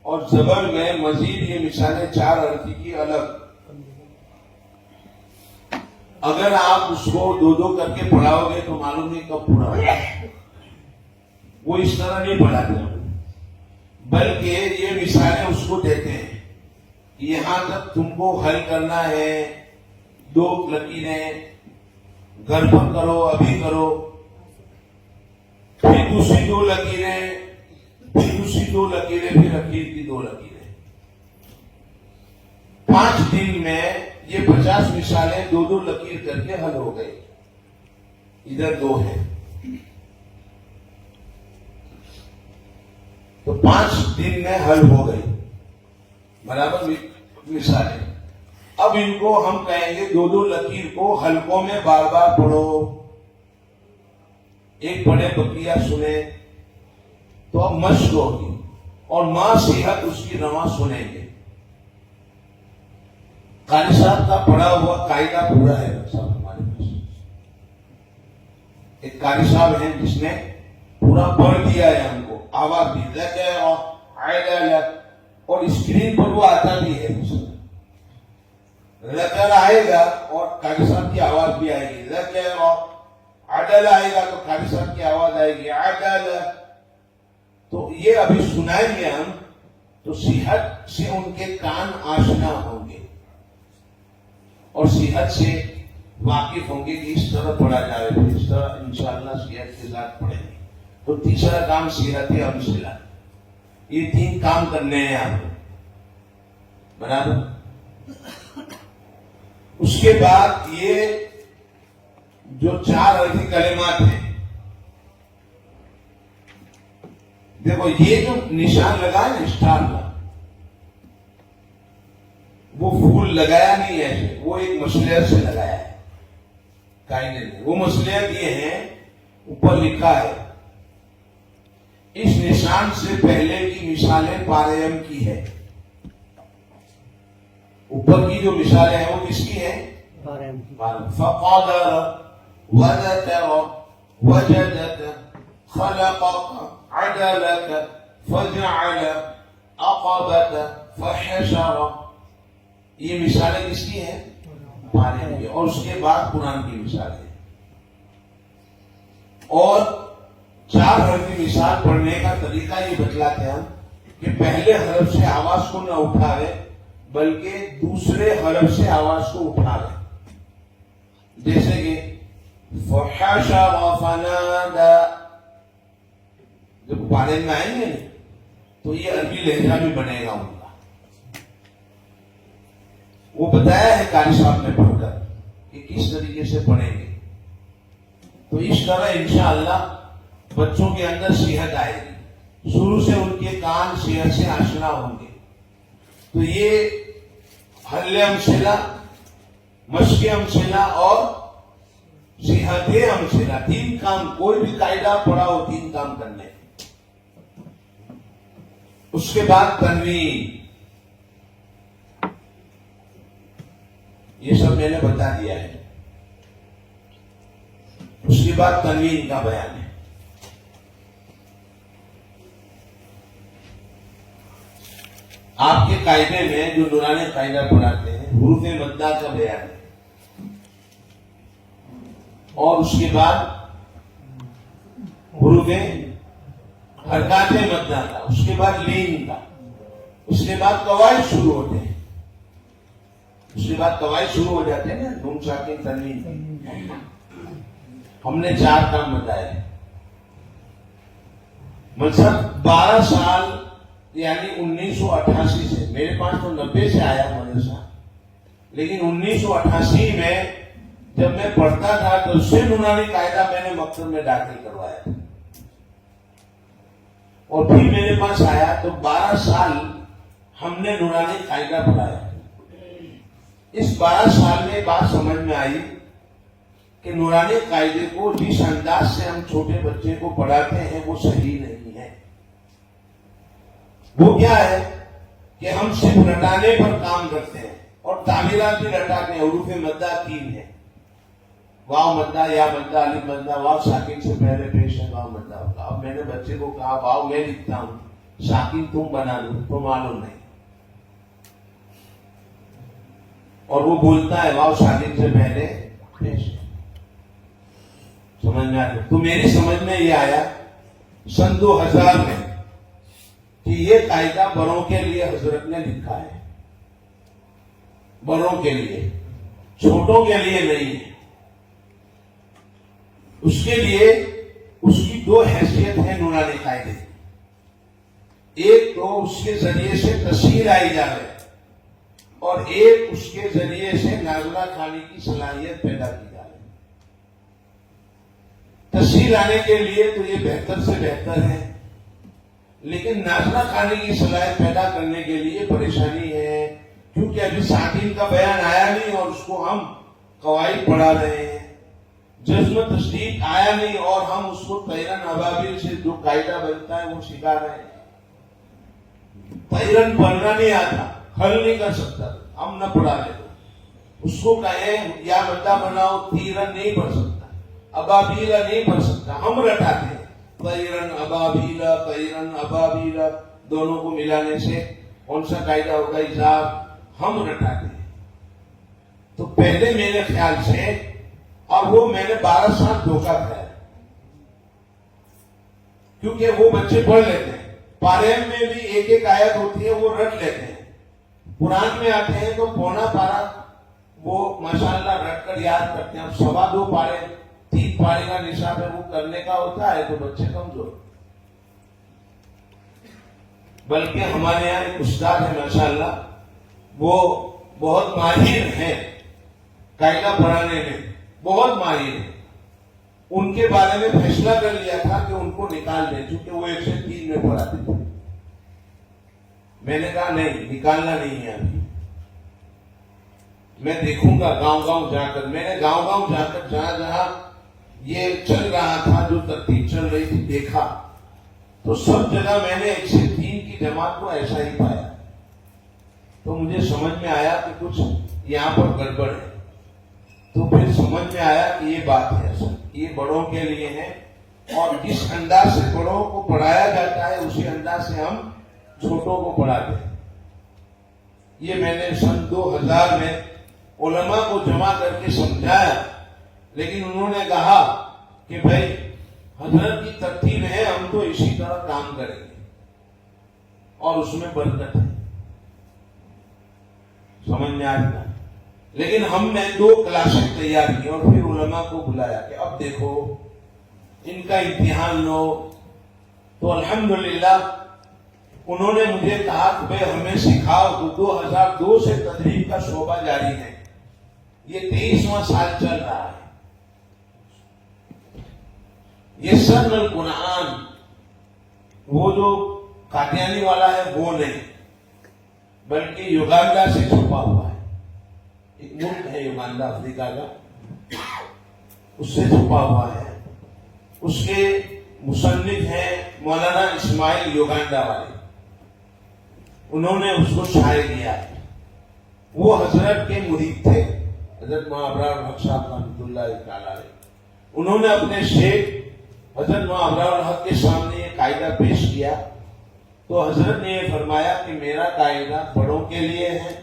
اور زبر میں مزید یہ مثالیں 4 حرفی کی الگ. اگر آپ اس کو 2 کر کے پڑھاؤ گے تو معلوم نہیں کب پورا ہوگا. وہ اس طرح نہیں پڑھاتے، بلکہ یہ مثالیں اس کو دیتے ہیں یہاں تک تم کو حل کرنا ہے. 2 لکیریں گھر پر کرو، ابھی کرو، پھر دوسری 2 لکیریں، پھر دوسری 2 لکیریں، پھر اخیر کی 2 لکیریں. 5 دن میں یہ 50 مثالیں 2 لکیر کر کے حل ہو گئی. ادھر 2 ہے تو 5 دن میں حل ہو گئی برابر مثالیں. اب ان کو ہم کہیں گے 2 لکیر کو حلقوں میں بار بار پڑھو. ایک پڑھے بقیہ سنے تو اب مشق ہوگی اور ماں صحت اس کی رواں سنیں گے. قاری صاحب کا پڑھا ہوا قاعدہ پورا ہے صاحب ہمارے پاس. ایک قاری صاحب ہیں جس نے پورا پڑھ دیا ہے ہم کو، آواز بھی لگے اور اسکرین پر وہ آتا بھی ہے. لکر آئے گا اور قاری صاحب کی آواز بھی آئے گی. لکر اور عدل آئے گا تو قاری صاحب کی آواز آئے گی عدل. تو یہ ابھی سنائیں گے ہم تو صحت سے ان کے کان آشنا ہوں گے اور صحت سے واقف ہوں گے کہ اس طرح پڑھا جائے، اس طرح انشاءاللہ صحت کے ساتھ پڑھیں گے. تو تیسرا کام صحت امثلہ. یہ 3 کام کرنے ہیں آپ کو برابر. اس کے بعد یہ جو 4 حرفی کلمات ہیں، دیکھو یہ جو نشان لگا ہے نا اسٹار کا، وہ پھول لگایا نہیں ہے، وہ ایک مصلحت سے لگایا ہے قائدے نے. وہ مصلحت یہ ہے، اوپر لکھا ہے اس نشان سے پہلے کی مثالیں پاریم کی ہے. اوپر کی جو مثالیں ہیں وہ کس کی ہیں؟ پاریم. فقدر وذكر وجدك خلقك عدلك فجعل عقبة فحشر. یہ مثالیں کس کی ہیں؟ پاریم کی. اور اس کے بعد قرآن کی مثالیں. اور 4 حرف کی مثال پڑھنے کا طریقہ یہ بتلاتے ہیں کہ پہلے حرف سے آواز کو نہ اٹھاوے بلکہ دوسرے حرف سے آواز کو اٹھاوے. جیسے کہ فحشر فنادى. جب پارے میں آئیں گے تو یہ عربی لہجہ بھی بنے گا ان کا. وہ بتایا ہے قاری صاحب نے پڑھ کر کہ کس طریقے سے پڑھیں گے. تو اس طرح انشاءاللہ بچوں کے اندر صحت آئے گی. شروع سے ان کے کان صحت سے آشنا ہوں گے. تو یہ حل امثلہ، مشق امثلہ اور صحت امثلہ 3 کام. کوئی بھی قاعدہ پڑھا ہو 3 کام کرنے. اس کے بعد تنوین. یہ سب میں نے بتا دیا ہے. اس کے بعد تنوین کا بیان ہے. آپ کے قاعدے میں جو نورانی قاعدہ پڑھاتے ہیں حروف مدہ کا بیان ہے. اور اس کے بعد حروف حرکات مدہ کا، اس کے بعد لین کا، اس کے بعد قواعد شروع ہوتے ہیں. اس کے بعد قواعد شروع ہو جاتے ہیں نا، نون ساکن تنوین. ہم نے 4 کام بتائے. مطلب 12 سال یعنی 1988 سے، میرے پاس تو 90 سے آیا مدرسہ، لیکن 1988 میں جب میں پڑھتا تھا تو اس سے نورانی قاعدہ میں نے مکتب میں داخل کروایا تھا. اور پھر میرے پاس آیا تو 12 سال ہم نے نورانی قاعدہ پڑھایا. اس 12 سال میں بات سمجھ میں آئی کہ نورانی قاعدے کو جس انداز سے ہم چھوٹے بچے کو پڑھاتے ہیں وہ صحیح نہیں ہے. وہ کیا ہے کہ ہم صرف رٹانے پر کام کرتے ہیں اور تعمیرات بھی رٹاتے ہیں. حروف مدہ 3 ہیں. واو مدہ، یا مدہ، الف مدہ. واو ساکن سے پہلے پیش ہے واو مدہ ہوگا. اب میں نے بچے کو کہا واو میں لکھتا ہوں، ساکن تم بنا دو، تو معلوم نہیں. اور وہ بولتا ہے واو ساکن سے پہلے پیش ہے. سمجھ میں آیا؟ تو میری سمجھ میں یہ آیا سن 2000 میں کہ یہ قاعدہ بڑوں کے لیے حضرت نے لکھا ہے. بڑوں کے لیے، چھوٹوں کے لیے نہیں ہے. اس کے لیے اس کی 2 حیثیت ہے نورانی قاعدے. ایک تو اس کے ذریعے سے تسہیل آئی جائے اور ایک اس کے ذریعے سے نازلہ کھانے کی صلاحیت پیدا کی جائے. تسہیل آنے کے لیے تو یہ بہتر سے بہتر ہے، لیکن نازلہ کھانے کی صلاحیت پیدا کرنے کے لیے پریشانی ہے، کیونکہ ابھی ساکن کا بیان آیا نہیں اور اس کو ہم قواعد پڑھا رہے ہیں. جزم تشدید آیا نہیں اور ہم اس کو طیرن ابابیل سے جو قاعدہ بنتا ہے وہ سکھا رہے ہیں. طیرن پڑھنا نہیں آتا، حل نہیں کر سکتا، ہم نہ پڑھا لیں. اس کو کہیں یا مدہ بناؤ، تیرن نہیں پڑھ سکتا، ابابیلا نہیں پڑھ سکتا. ہم رٹاتے ہیں طیرن ابابیلا، طیرن ابابیلا، دونوں کو ملانے سے کون سا قاعدہ ہوگا؟ اضاف. ہم رٹاتے ہیں. تو پہلے میرے خیال سے، اور وہ میں نے 12 سال دھوکہ کھایا، کیونکہ وہ بچے پڑھ لیتے ہیں. پارے میں بھی ایک ایک آیت ہوتی ہے وہ رٹ لیتے ہیں. قرآن میں آتے ہیں تو پونا پارا وہ ماشاءاللہ رٹ کر یاد کرتے ہیں. اب 2.25 پارے 3 پارے کا نصاب ہے، وہ کرنے کا ہوتا ہے تو بچے کمزور. بلکہ ہمارے یہاں ایک استاد ہے ماشاءاللہ، وہ بہت ماہر ہیں قاعدہ پڑھانے میں، بہت ماہر ہیں. ان کے بارے میں فیصلہ کر لیا تھا کہ ان کو نکال دیں، چونکہ وہ 1 سے 3 میں پڑھاتے تھے. میں نے کہا نہیں، نکالنا نہیں ہے ابھی، میں دیکھوں گا گاؤں گاؤں جا کر. میں نے گاؤں گاؤں جا کر جہاں جہاں یہ چل رہا تھا، جو ترتیب چل رہی تھی، دیکھا تو سب جگہ میں نے 1 سے 3 کی جماعت کو ایسا ہی پایا. تو مجھے سمجھ میں آیا کہ کچھ یہاں پر گڑبڑ ہے. تو پھر سمجھ میں آیا کہ یہ بات ہے اصل یہ بڑوں کے لیے ہے اور جس انداز سے بڑوں کو پڑھایا جاتا ہے اسی انداز سے ہم چھوٹوں کو پڑھاتے ہیں. یہ میں نے سن 2000 میں علماء کو جمع کر کے سمجھایا، لیکن انہوں نے کہا کہ بھائی حضرت کی ترتیب ہے، ہم تو اسی طرح کام کریں گے اور اس میں برکت ہے. سمجھ میں آ رہا. لیکن ہم نے 2 کلاسیں تیار کی اور پھر علماء کو بلایا کہ اب دیکھو ان کا امتحان لو. تو الحمدللہ انہوں نے مجھے کہا کہ بھائی ہمیں سکھاؤ. تو 2002 سے تدریب کا شعبہ جاری ہے. یہ 23واں سال چل رہا ہے. یہ سن القرآن وہ جو قادیانی والا ہے وہ نہیں، بلکہ یوگانڈا سے چھپا ہوا ہے. ایک ملک ہے یوگانڈا افریقہ کا، اس سے چھپا ہوا ہے. اس کے مصنف ہیں مولانا اسماعیل یوگانڈا والے. انہوں نے اس کو شائع کیا. وہ حضرت کے مرید تھے، حضرت مولانا ابرار الحق صاحب رحمۃ اللہ تعالی علیہ. انہوں نے اپنے شیخ حضرت مولانا ابرار الحق کے سامنے یہ قاعدہ پیش کیا. تو حضرت نے یہ فرمایا کہ میرا قاعدہ بڑوں کے لیے ہے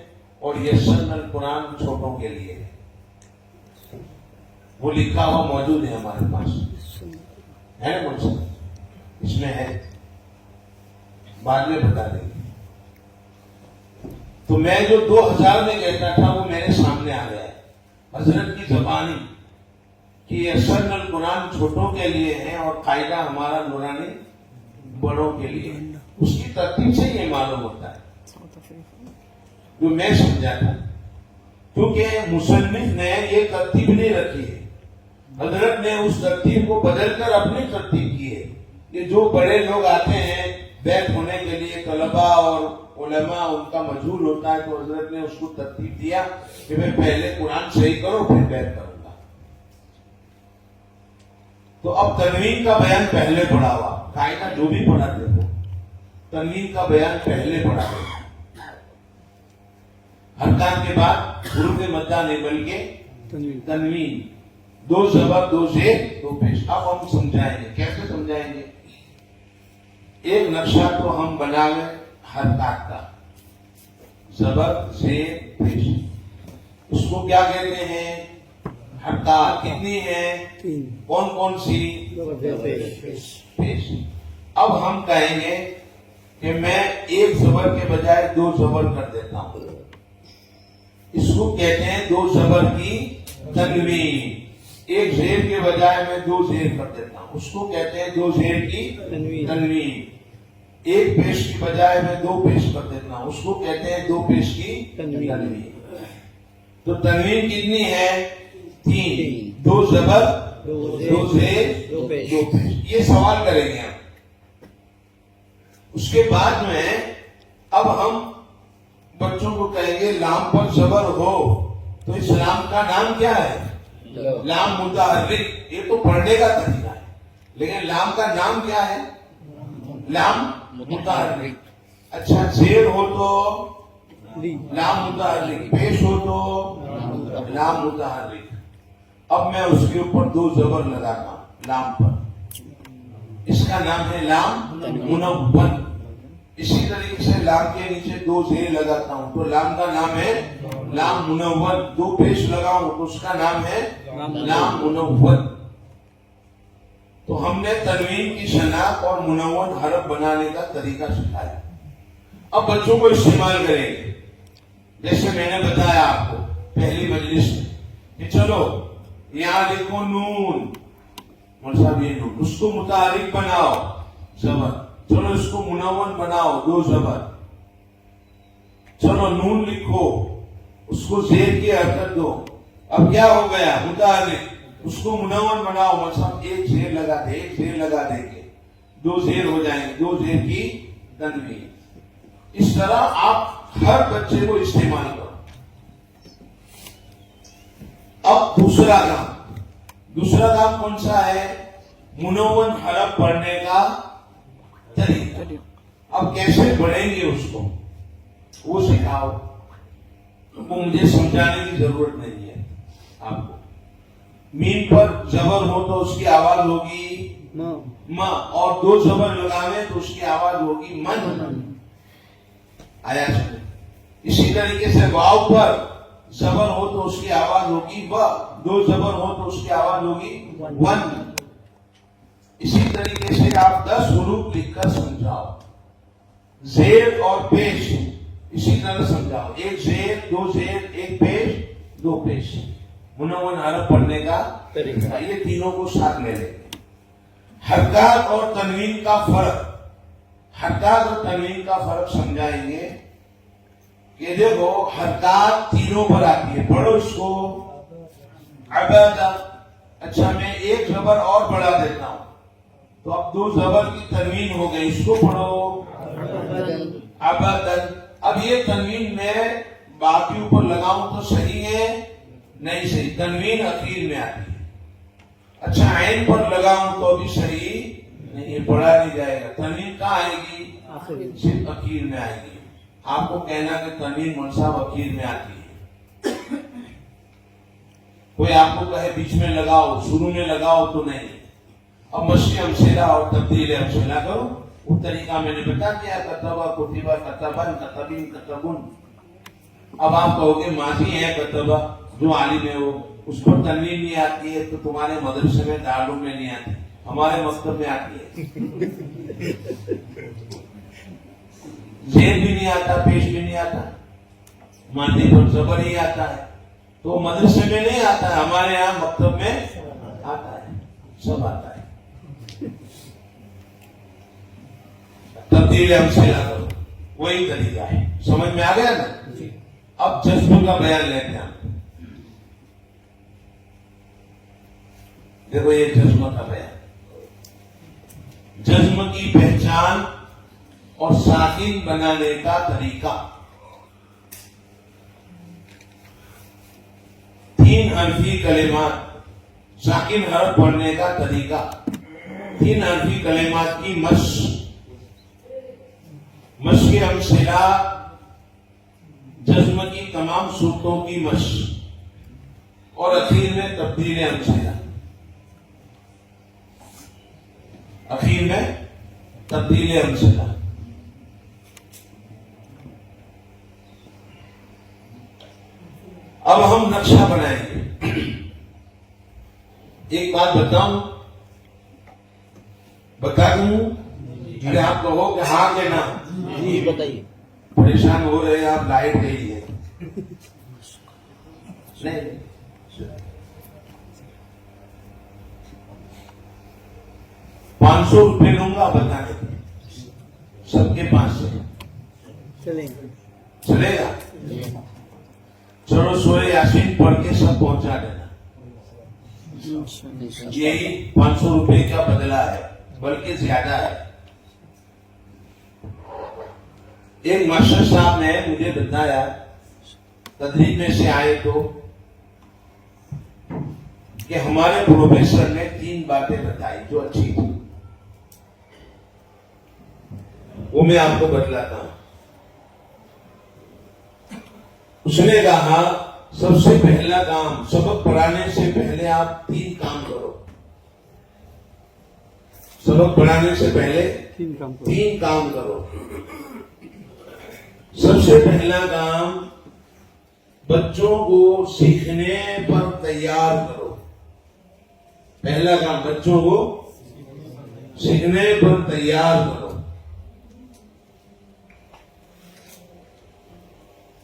اور یہ سن القرآن چھوٹوں کے لیے ہے. وہ لکھا ہوا موجود ہے ہمارے پاس، ہے نا مجھ سے اس میں ہے، بعد میں بتا دیں گے. تو میں جو 2000 میں کہتا تھا وہ میرے سامنے آ گیا ہے حضرت کی زبانی کہ یہ سن القرآن چھوٹوں کے لیے ہے اور قاعدہ ہمارا نورانی بڑوں کے لیے. اس کی ترتیب سے یہ معلوم ہوتا ہے جو میں سمجھا تھا، کیونکہ مصنف نے یہ ترتیب نہیں رکھی ہے. حضرت نے اس ترتیب کو بدل کر اپنی ترتیب کی ہے. کہ جو بڑے لوگ آتے ہیں بیعت ہونے کے لیے، طلباء اور علماء ان کا مجہول ہوتا ہے، تو حضرت نے اس کو ترتیب دیا کہ میں پہلے قرآن صحیح کرو پھر بیعت کروں گا. تو اب تنوین کا بیان پہلے پڑھا ہوا، قاعدہ جو بھی پڑھاتے ہو تنوین کا بیان پہلے پڑھا ہوا. حرکات کے بعد حروف مدہ نہیں بلکہ تنوین، 2 زبر 2 زیر 2 پیش. اب ہم سمجھائیں گے کیسے سمجھائیں گے. ایک نقشہ تو ہم بنا لیں حرکات کا، زبر زیر پیش. اس کو کیا کہتے ہیں؟ حرکات. کتنی ہیں؟ کون کون سی؟ پیش. اب ہم کہیں گے کہ میں ایک زبر کے بجائے 2 زبر کر دیتا ہوں. اس کو کہتے ہیں 2 زبر کی تنوین. ایک زیر کے بجائے میں 2 زیر کر دیتا ہوں، اس کو کہتے ہیں 2 زیر کی تنوین. ایک پیش کی بجائے میں 2 پیش کر دیتا ہوں، اس کو کہتے ہیں 2 پیش کی تنوین. تو تنوین کتنی ہے؟ 3. 2 زبر 2 زیر 2 پیش. یہ سوال کریں گے ہم. اس کے بعد میں اب ہم بچوں کو کہیں گے لام پر زبر ہو تو اس لام کا نام کیا ہے؟ لام متحرک. یہ تو پڑھنے کا طریقہ ہے، لیکن لام کا نام کیا ہے؟ لام متحرک. اچھا زیر ہو تو لام متحرک، پیش ہو تو لام متحرک. اب میں اس کے اوپر 2 زبر لگاتا ہوں لام پر، اس کا نام ہے لام منون. اسی طریقے سے لام کے نیچے 2 زیر لگاتا ہوں تو لام کا نام ہے لام منون. 2 پیش لگاؤں تو اس کا نام ہے لام منون. تو ہم نے تنوین کی شناخت اور منون حرف بنانے کا طریقہ سکھایا. اب بچوں کو استعمال کریں گے. جیسے میں نے بتایا آپ کو پہلی مجلس میں کہ چلو یہاں لکھو نون، مطلب یہ نون، اس کو متحرک بناؤ زبر. چلو اس کو منون بناؤ 2 زبر. چلو نون لکھو، اس کو زیر کی حرکت دو. اب کیا ہو گیا؟ متحرک. اس کو منون بناؤ، مطلب 1 زیر لگا دے، 1 زیر لگا دے کے 2 زیر ہو جائیں گے، 2 زیر کی تنوین. اس طرح آپ ہر بچے کو استعمال کرو. اب دوسرا کام کون سا ہے؟ منون حرف پڑھنے کا اب کیسے پڑھیں گے اس کو وہ سکھاؤ. وہ مجھے سمجھانے کی ضرورت نہیں ہے آپ کو. میم پر زبر ہو تو اس کی آواز ہوگی م, اور دو زبر لگاوے تو اس کی آواز ہوگی من. آیا سمجھ. اسی طریقے سے واو پر زبر ہو تو اس کی آواز ہوگی و, دو زبر ہو تو اس کی آواز ہوگی ون. اسی طریقے سے آپ 10 حروف لکھ کر سمجھاؤ. زیر اور پیش اسی طرح سمجھاؤ. ایک زیر, دو زیر, ایک پیش, دو پیش. منون حرف پڑھنے کا طریقہ یہ تینوں کو ساتھ لے لیں. حرکات اور تنوین کا فرق, حرکات اور تنوین کا فرق سمجھائیں گے کہ دیکھو حرکات تینوں پر آتی ہے. پڑھو اس کو. عبادہ. اچھا میں ایک زبر اور بڑھا دیتا ہوں تو اب 2 زبر کی تنوین ہو گئی. اس کو پڑھو عبادن. اب یہ تنوین میں باقی اوپر لگاؤں تو صحیح ہے نہیں صحیح. تنوین اخیر میں آتی ہے. اچھا عین پر لگاؤں تو بھی صحیح نہیں, پڑھا نہیں جائے گا. تنوین کہاں آئے گی؟ صرف اخیر میں آئے گی. آپ کو کہنا کہ تنوین منصب اخیر میں آتی ہے. کوئی آپ کو کہے بیچ میں لگاؤ, شروع میں لگاؤ تو نہیں. اب مشق امثلہ اور تبدیل امثلہ کرو. وہ طریقہ میں نے بتا دیا. کتبہ, کتبہ, کتبن, کتبین, کتبن. اب آپ کہو گے ماضی ہے کتبہ, جو عالم ہے وہ, اس پر تنوین نہیں آتی ہے تو تمہارے مدرسے میں دارالعلوم میں نہیں آتی, ہمارے مکتب میں آتی ہے. زیر بھی نہیں آتا, پیش بھی نہیں آتا, ماضی پر زبر ہی آتا ہے تو مدرسے میں نہیں آتا ہے, ہمارے یہاں مکتب میں آتا ہے, سب آتا ہے. تبدیل امثلہ کرو, وہی طریقہ ہے. سمجھ میں آ گیا نا؟ اب جذب کا بیان لیتے ہیں. دیکھو یہ جذب کا بیان, جذب کی پہچان اور ساکن بنانے کا طریقہ. 3 حرفی کلمات, ساکن حرف پڑھنے کا طریقہ. 3 حرفی کلمات کی مشق, مشق امثلہ, جذب کی تمام صورتوں کی مشق, اور اخیر میں تبدیل امثلہ. اخیر میں تبدیل امثلہ. اب ہم نقشہ بنائیں گے. ایک بات بتا دوں. ارے آپ کہو کہ ہاں کہ نہ؟ جی بتائیے. پریشان ہو رہے ہیں آپ, لائٹ گئی ہے. نہیں, 500 روپے لوں گا بتانے کے, سب کے پاس سے چلے گا. چلو سورہ یاسین پڑھ کے سب پہنچا دینا. یہی 500 روپے کا بدلہ ہے, بلکہ زیادہ ہے. ایک ماسٹر صاحب نے مجھے بتایا, تدریس میں سے آئے تو, کہ ہمارے پروفیسر نے 3 باتیں بتائی جو اچھی تھی. وہ میں آپ کو بتلاتا ہوں. اس نے کہا سب سے پہلا کام, سبق پڑھانے سے پہلے آپ 3 کام کرو. سبق پڑھانے سے پہلے 3 کام کرو. سب سے پہلا کام, بچوں کو سیکھنے پر تیار کرو. پہلا کام, بچوں کو سیکھنے پر تیار کرو.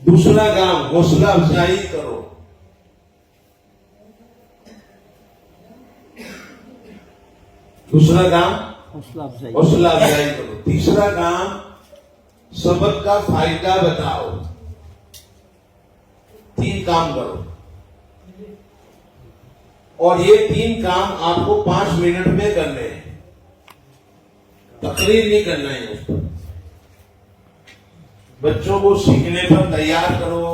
دوسرا کام, حوصلہ افزائی کرو. دوسرا کام حوصلہ افزائی کرو. تیسرا کام, سبق کا فائدہ بتاؤ. 3 کام کرو. اور یہ 3 کام آپ کو 5 منٹ میں کرنے ہیں. تقریر نہیں کرنا ہے اس پر. بچوں کو سیکھنے پر تیار کرو,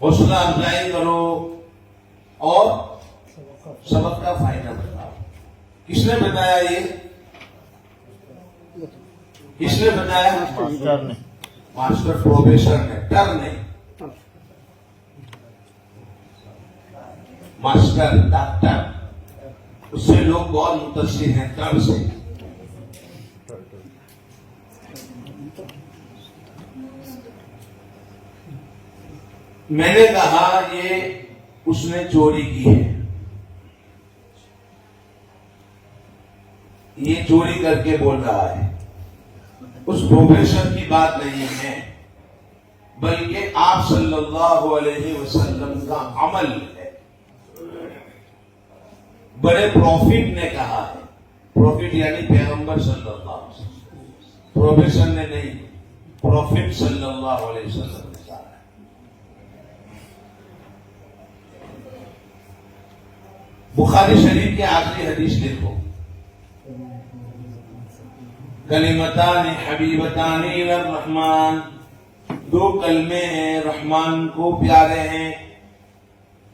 حوصلہ افزائی کرو, اور سبق کا فائدہ بتاؤ. کس نے بتایا یہ؟ کس نے بتایا؟ ماسٹر نے. ماسٹر پروفیسر نے. ڈر نہیں. ماسٹر ڈاکٹر اس سے لوگ بہت متاثر ہیں ڈر سے. میں نے کہا یہ اس نے چوری کی ہے, یہ چوری کر کے بول رہا ہے. اس پروفیسر کی بات نہیں ہے, بلکہ آپ صلی اللہ علیہ وسلم کا عمل ہے. بڑے پروفٹ نے کہا ہے, پروفٹ یعنی پیغمبر صلی اللہ علیہ وسلم, پروفیسر نے نہیں, پروفٹ صلی اللہ علیہ وسلم نے کہا ہے. بخاری شریف کے آخری حدیث دیکھو, کلمتان حبیبتان الی الرحمن, دو کلمے ہیں رحمان کو پیارے ہیں.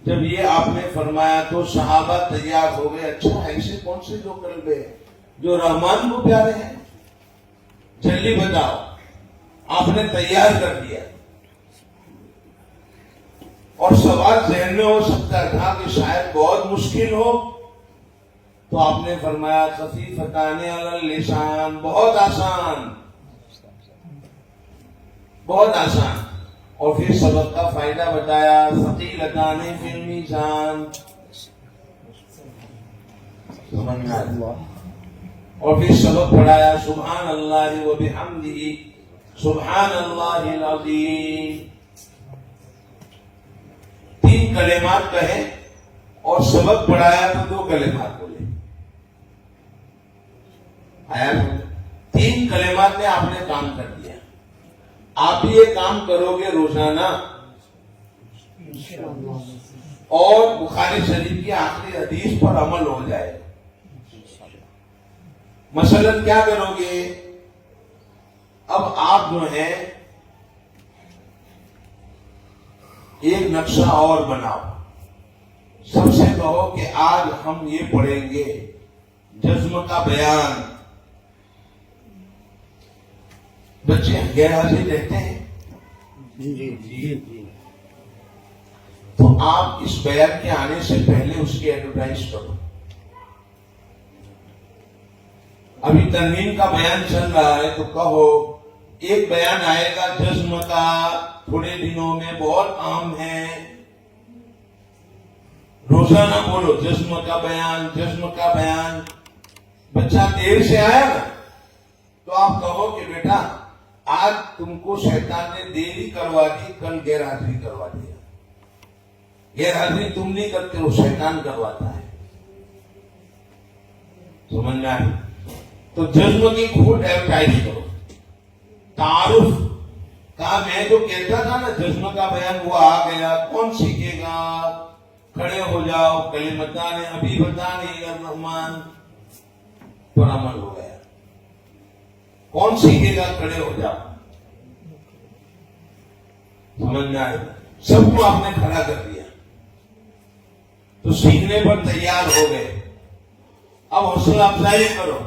جب یہ آپ نے فرمایا تو صحابہ تیار ہو گئے, اچھا ایسے کون سے دو کلمے ہیں جو رحمان کو پیارے ہیں, جلدی بتاؤ. آپ نے تیار کر دیا, اور سوال ذہن میں ہو سکتا تھا کہ شاید بہت مشکل ہو, تو آپ نے فرمایا خفیفتان علی اللسان, بہت آسان, بہت آسان. اور پھر سبق کا فائدہ بتایا, ثقیلتان فی المیزان, اور پھر سبق پڑھایا سبحان اللہ و بحمدہ سبحان اللہ العظیم. 3 کلمات کہے اور سبق پڑھایا تو 2 کلمات بولے. آیا 3 کلمات میں آپ نے کام کر دیا. آپ بھی یہ کام کرو گے روزانہ, اور بخاری شریف کی آخری حدیث پر عمل ہو جائے. مثلاً کیا کرو گے؟ اب آپ جو ہے ایک نقشہ اور بناؤ. سب سے کہو کہ آج ہم یہ پڑھیں گے جزم کا بیان. بچے غیر حاضر رہتے ہیں جی. تو آپ اس بیان کے آنے سے پہلے اس کی ایڈورٹائز کرو. ابھی تنوین کا بیان چل رہا ہے تو کہو ایک بیان آئے گا جزم کا تھوڑے دنوں میں, بہت عام ہے. روزانہ بولو جزم کا بیان, جزم کا بیان. بچہ دیر سے آیا نا تو آپ کہو کہ بیٹا آج تم کو شیطان نے دیری کروا دی, کل غیر حاضری کروا دیا. غیر حاضری تم نہیں کرتے, وہ شیطان کرواتا ہے. سمجھ آئی؟ تو جزم کی خوب ایڈورٹائز کرو. تعارف کا میں جو کہتا تھا نا جزم کا بیان وہ آ گیا, کون سیکھے گا؟ کھڑے ہو جاؤ, کلمتان حبیبتان الی الرحمن پر عمل ہو گیا. کون سیکھے گا؟ کھڑے ہو جاؤ. سمجھ میں آئے؟ سب کو آپ نے کھڑا کر دیا تو سیکھنے پر تیار ہو گئے. اب حوصلہ افزائی کرو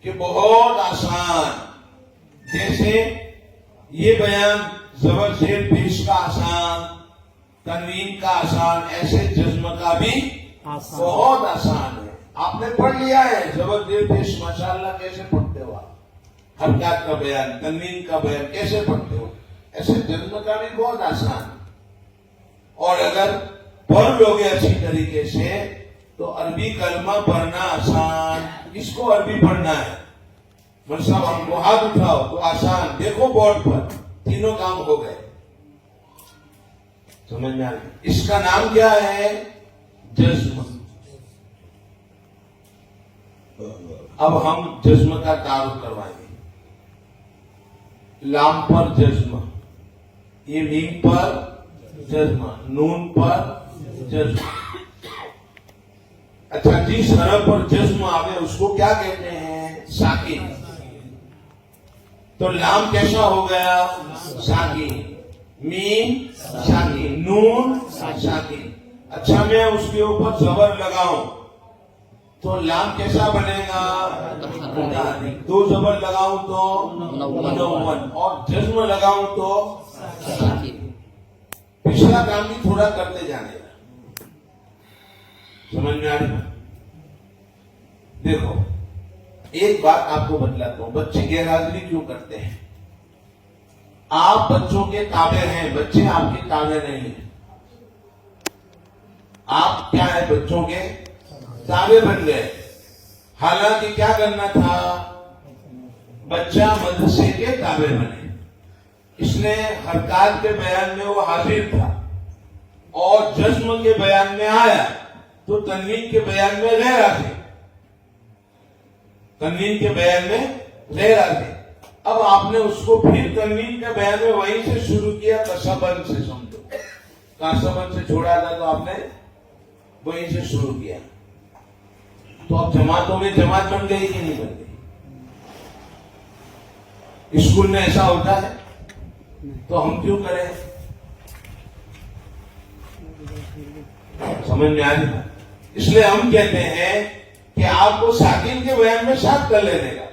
کہ بہت آسان, جیسے یہ بیان زبر زیر پیش کا آسان, تنوین کا آسان, ایسے جزم کا بھی بہت آسان ہے. آپ نے پڑھ لیا ہے زبر زیر پیش ماشاءاللہ کیسے پڑھتے ہو آپ, حرکات کا بیان, تنوین کا بیان کیسے پڑھتے ہو, ایسے جزم کا بھی بہت آسان. اور اگر پڑھ لو گے اچھی طریقے سے تو عربی کلمہ پڑھنا آسان. کس کو عربی پڑھنا ہے؟ صاحب ہم کو ہاتھ اٹھاؤ تو آسان. دیکھو بورڈ پر تینوں کام ہو گئے. سمجھ میں آ رہی؟ اس کا نام کیا ہے؟ جزم. اب ہم جزم کا تعارف کروائیں گے. لام پر جزم, یہ میم پر جزم, نون پر جزم. اچھا جس حرف پر جزم آوے اس کو کیا کہتے ہیں؟ ساکن. تو لام کیسا ہو گیا؟ ساکن. میم ساکن, نون ساکن. اچھا میں اس کے اوپر زبر لگاؤں تو لام کیسا بنے گا؟ متحرک. دو زبر لگاؤں تو منون, اور جزم لگاؤں تو ساکن. پچھلا کام بھی تھوڑا کرتے جانے گا. سمجھ میں آ رہی؟ دیکھو ایک بات آپ کو بتلاتا ہوں, بچے غیر حاضری کیوں کرتے ہیں؟ آپ بچوں کے تابع ہیں, بچے آپ کے تابع نہیں ہیں. آپ کیا ہے؟ بچوں کے تابع بن گئے. حالانکہ کیا کرنا تھا؟ بچہ مدرسے کے تابع بنے. اس نے حرکات کے بیان میں وہ حاضر تھا, اور جزم کے بیان میں آیا تو تنوین کے بیان میں غیر حاضر. تنوین کے بیان میں غیر حاضر. اب آپ نے اس کو پھر تنوین کے بیان میں وہیں سے شروع کیا, کسبن سے. سمجھو کسبن سے چھوڑا تھا تو آپ نے وہیں سے شروع کیا. تو اب جماعتوں میں جماعت بن گئی کہ نہیں بن گئی؟ اسکول میں ایسا ہوتا ہے تو ہم کیوں کریں؟ سمجھ میں آ رہی ہے؟ اس لیے ہم کہتے ہیں کہ آپ کو ساکن کے بیان میں ساتھ کر لینے کا.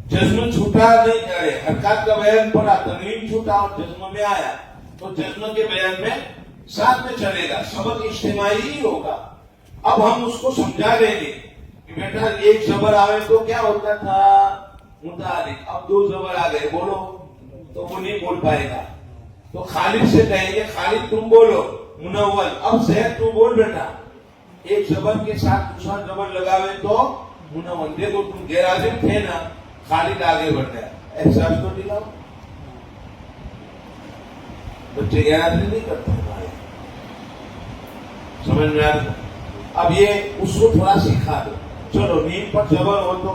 جزم چھوٹا نہیں کرے, حرکات کا بیان پڑا, تنوین چھوٹا اور جزم میں آیا تو جزم کے بیان میں ساتھ میں چلے گا. سبق اجتماعی ہی ہوگا. اب ہم اس کو سمجھا دیں گے کہ بیٹا ایک زبر آئے تو کیا ہوتا تھا؟ متحرک. اب دو زبر آ گئے, بولو, تو وہ نہیں بول پائے گا. تو خالد سے کہیں گے خالد تم بولو, منول. اب زید تو بول بیٹا. ایک زبر کے ساتھ دوسرا زبر لگاوے تو منون. دیکھو تم غیر حاضر تھے نا, خالد آگے بڑھ گیا. احساس تو دلاؤ. بچے غیر حاضری نہیں کرتے ہمارے. سمجھ میں آ رہا؟ اب یہ اس کو تھوڑا سکھا دو. چلو میم پر زبر ہو تو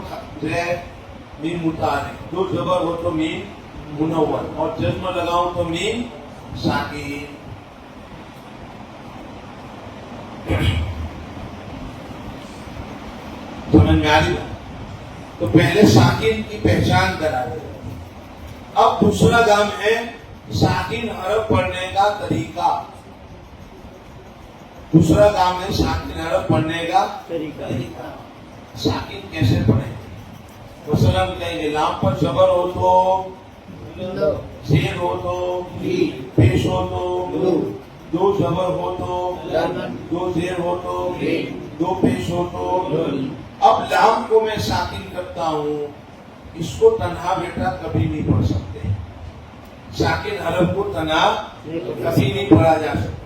میم متحرک, دو زبر ہو تو میم منون, اور جزم لگاؤں تو میم ساکن. سمجھ میں آ رہی؟ تو پہلے ساکن کی پہچان کرا دیں. اب دوسرا کام ہے ساکن حرف پڑھنے کا طریقہ. دوسرا کام ہے ساکن حرف پڑھنے کا طریقہ. ساکن کیسے پڑھیں؟ مثلا کہیں گے لام پر زبر ہو تو زیر ہو تو پیش ہو تو دو زبر ہو تو دو زیر ہو تو دو پیش ہو تو. اب لام کو میں ساکن کرتا ہوں, اس کو تنہا بیٹا کبھی نہیں پڑھ سکتے. ساکن حرف کو تنہا کبھی نہیں پڑھا جا سکتا.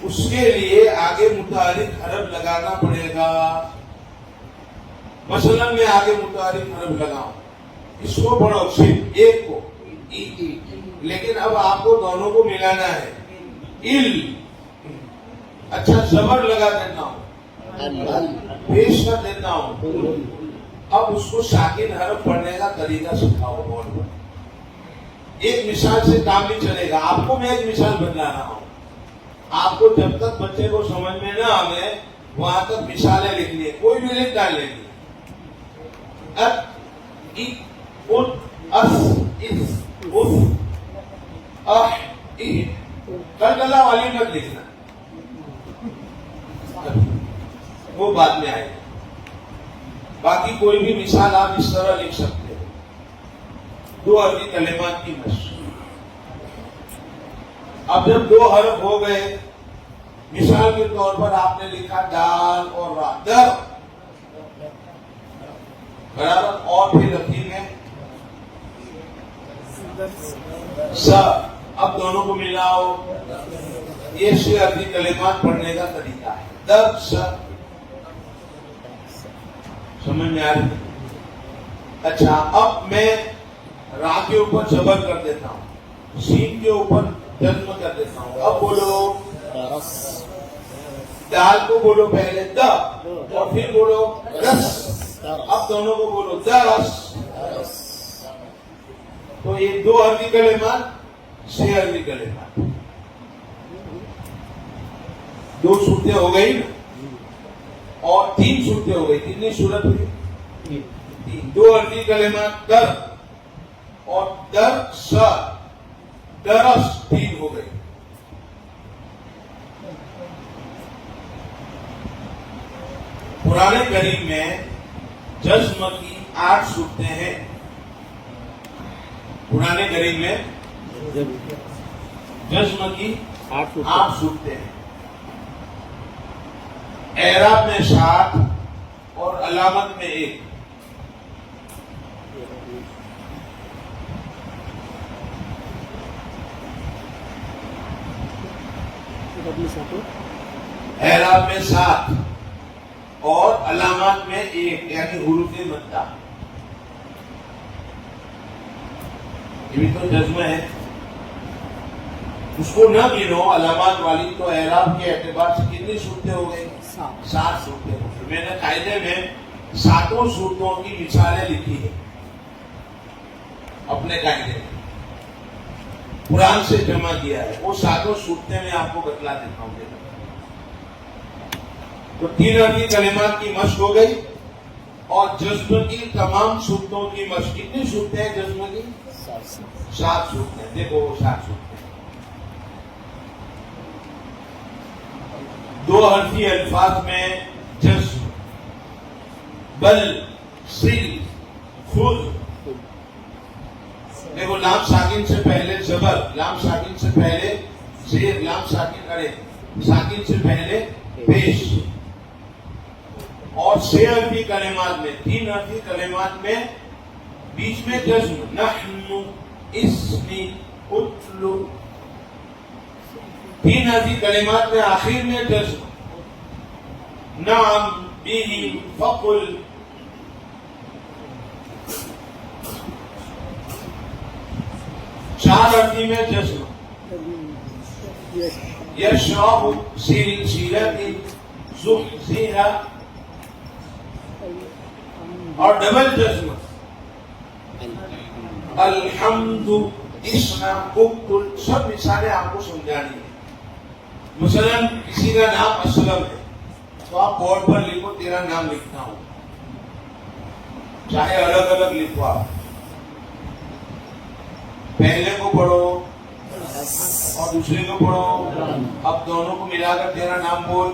اس کے لیے آگے متحرک حرف لگانا پڑے گا. مثلا میں آگے متحرک حرف لگاؤں, اس کو پڑھو صرف ایک کو, لیکن اب آپ کو دونوں کو ملانا ہے. ال. اچھا زبر لگا دیتا ہوں, پیش کر دیتا ہوں. اب اس کو ساکن حرف پڑھنے کا طریقہ سکھاؤ. بورڈ پر ایک مثال سے کام نہیں چلے گا. آپ کو میں ایک مثال بتلا رہا ہوں. آپ کو جب تک بچے کو سمجھ میں نہ آئے وہاں تک مثالیں لکھنی ہے, کوئی بھی لکھ ڈال لیں گے. کلکلا والی مت لکھنا, وہ بعد میں آئے گا. باقی کوئی بھی مثال آپ اس طرح لکھ سکتے ہیں. دو عربی کلمات کی مشق. اب جب دو حرف ہو گئے, مثال کے طور پر آپ نے لکھا دال اور را, در برابر, اور پھر رکھی میں س. اب دونوں کو ملاؤ. یہ سے عربی کلمات پڑھنے کا طریقہ ہے. در س. سمجھ میں آ رہی؟ اچھا اب میں را کے اوپر زبر کر دیتا ہوں, سین کے اوپر جزم کر دیتا ہوں. اب بولو دال کو بولو پہلے د, اور پھر بولو رس. اب دونوں کو بولو درس. تو یہ دو عربی کلمات, چھ عربی کلمات, دو صورتیں ہو گئی نا, اور تین صورتیں ہو گئی. کتنی صورت ہوئی؟ دو عربی کلمات در اور در س, درس, تین ہو گئی. قرآن کریم میں جزم کی 8 صورتیں ہیں. قرآن کریم میں جزم کی 8 صورتیں ہیں. اعراب میں 7 اور علامت میں 1. اعراب میں 7 اور علامات میں 1 یعنی حروف مدہ. یہ بھی تو جزم ہے. اس کو نہ گنو علامات والی تو اعراب کے اعتبار سے کتنی صورتیں ہو گئی؟ 7 صورتیں ہو گئی. میں نے قاعدے میں 7 صورتوں کی مثالیں لکھی ہیں اپنے قاعدے میں. قرآن سے جمع کیا ہے. وہ 7 صورتیں میں آپ کو بتلا دیتا ہوں. تو 3 عربی کلمات کی مشق ہو گئی اور جزم کی تمام صورتوں کی مشق. کتنی صورتیں ہیں جزم کی؟ 7 صورتیں. دیکھو وہ 7 صورتیں. 2 حرفی الفاظ میں جزم. بل، سل، خود. دیکھو لام ساکن سے پہلے زبر، لام ساکن سے پہلے زیر، لام ساکن ارے ساکن سے پہلے پیش. اور 6 عربی کلمات میں 3 عربی کلمات میں بیچ میں جزم. نحن، اسمی، اتلو. 3 عربی کلمات میں آخر میں جزم. نعم، بھی، فقل. 4 عربی میں جزم. یشرب، سلسلۃ، زحزح. اور ڈبل جزم. الحمد، اسنا، اکتل. سب مثالیں آپ کو سمجھانی ہیں. مثلا کسی کا نام اسلم ہے تو آپ بورڈ پر لکھو تیرا نام لکھتا ہوں، چاہے الگ الگ لکھو. آپ پہلے کو پڑھو اور دوسرے کو پڑھو. اب دونوں کو ملا کر تیرا نام بول.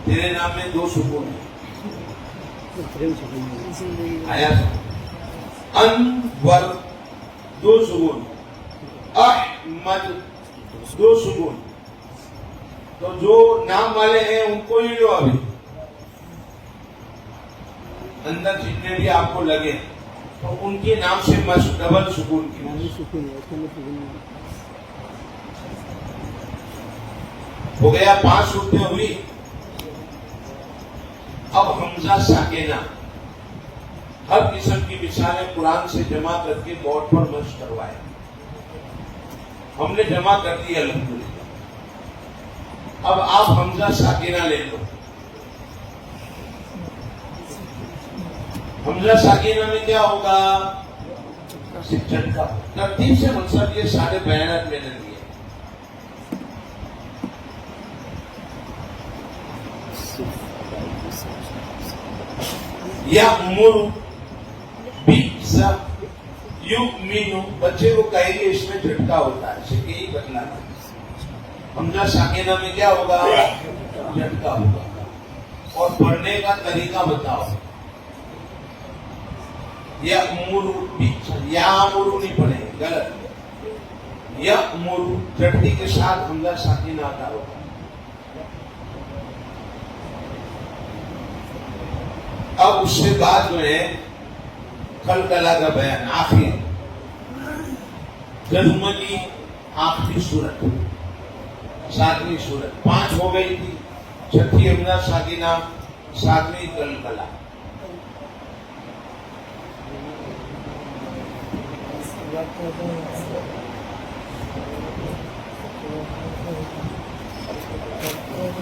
تیرے نام میں 2 سکون ہیں. آیا انور 2 سکون. احمد 2 سکون. تو جو نام والے ہیں ان کو ہی لو. ابھی اندر جتنے بھی آپ کو لگے تو ان کے نام سے مشق ڈبل سکون کی. ہو گیا 5 صورتیں ہوئی. اب حمزہ ساکنہ. ہر قسم کی مثالیں قرآن سے جمع کر کے بورڈ پر مشق کروائے. ہم نے جمع کر دی الحمدللہ. اب آپ حمزہ ساکنہ لے لو. حمزہ ساکنہ میں کیا ہوگا؟ جھٹکا. ترتیب سے منصب یہ سارے بیانات میں نے دیے. یأمر، بئس، یؤمن. بچے کو کہیں گے اس میں جھٹکا ہوتا ہے، اسے یہی بتلانا. حمزہ ساکنہ میں کیا ہوگا؟ جھٹکا ہوگا. اور پڑھنے کا طریقہ بتاؤ. یأمر، بئس. یامر نہیں پڑھیں گے، غلط. یأمر جھٹکی کے ساتھ حمزہ ساکنہ آتا ہوگا. اب اس سے بعد جو ہے قلقلہ کا بیان. آخر جزم کی آخری صورت 7ویں صورت. 5 ہو گئی تھی. 6 حمزہ ساکنہ، 7ویں قلقلہ.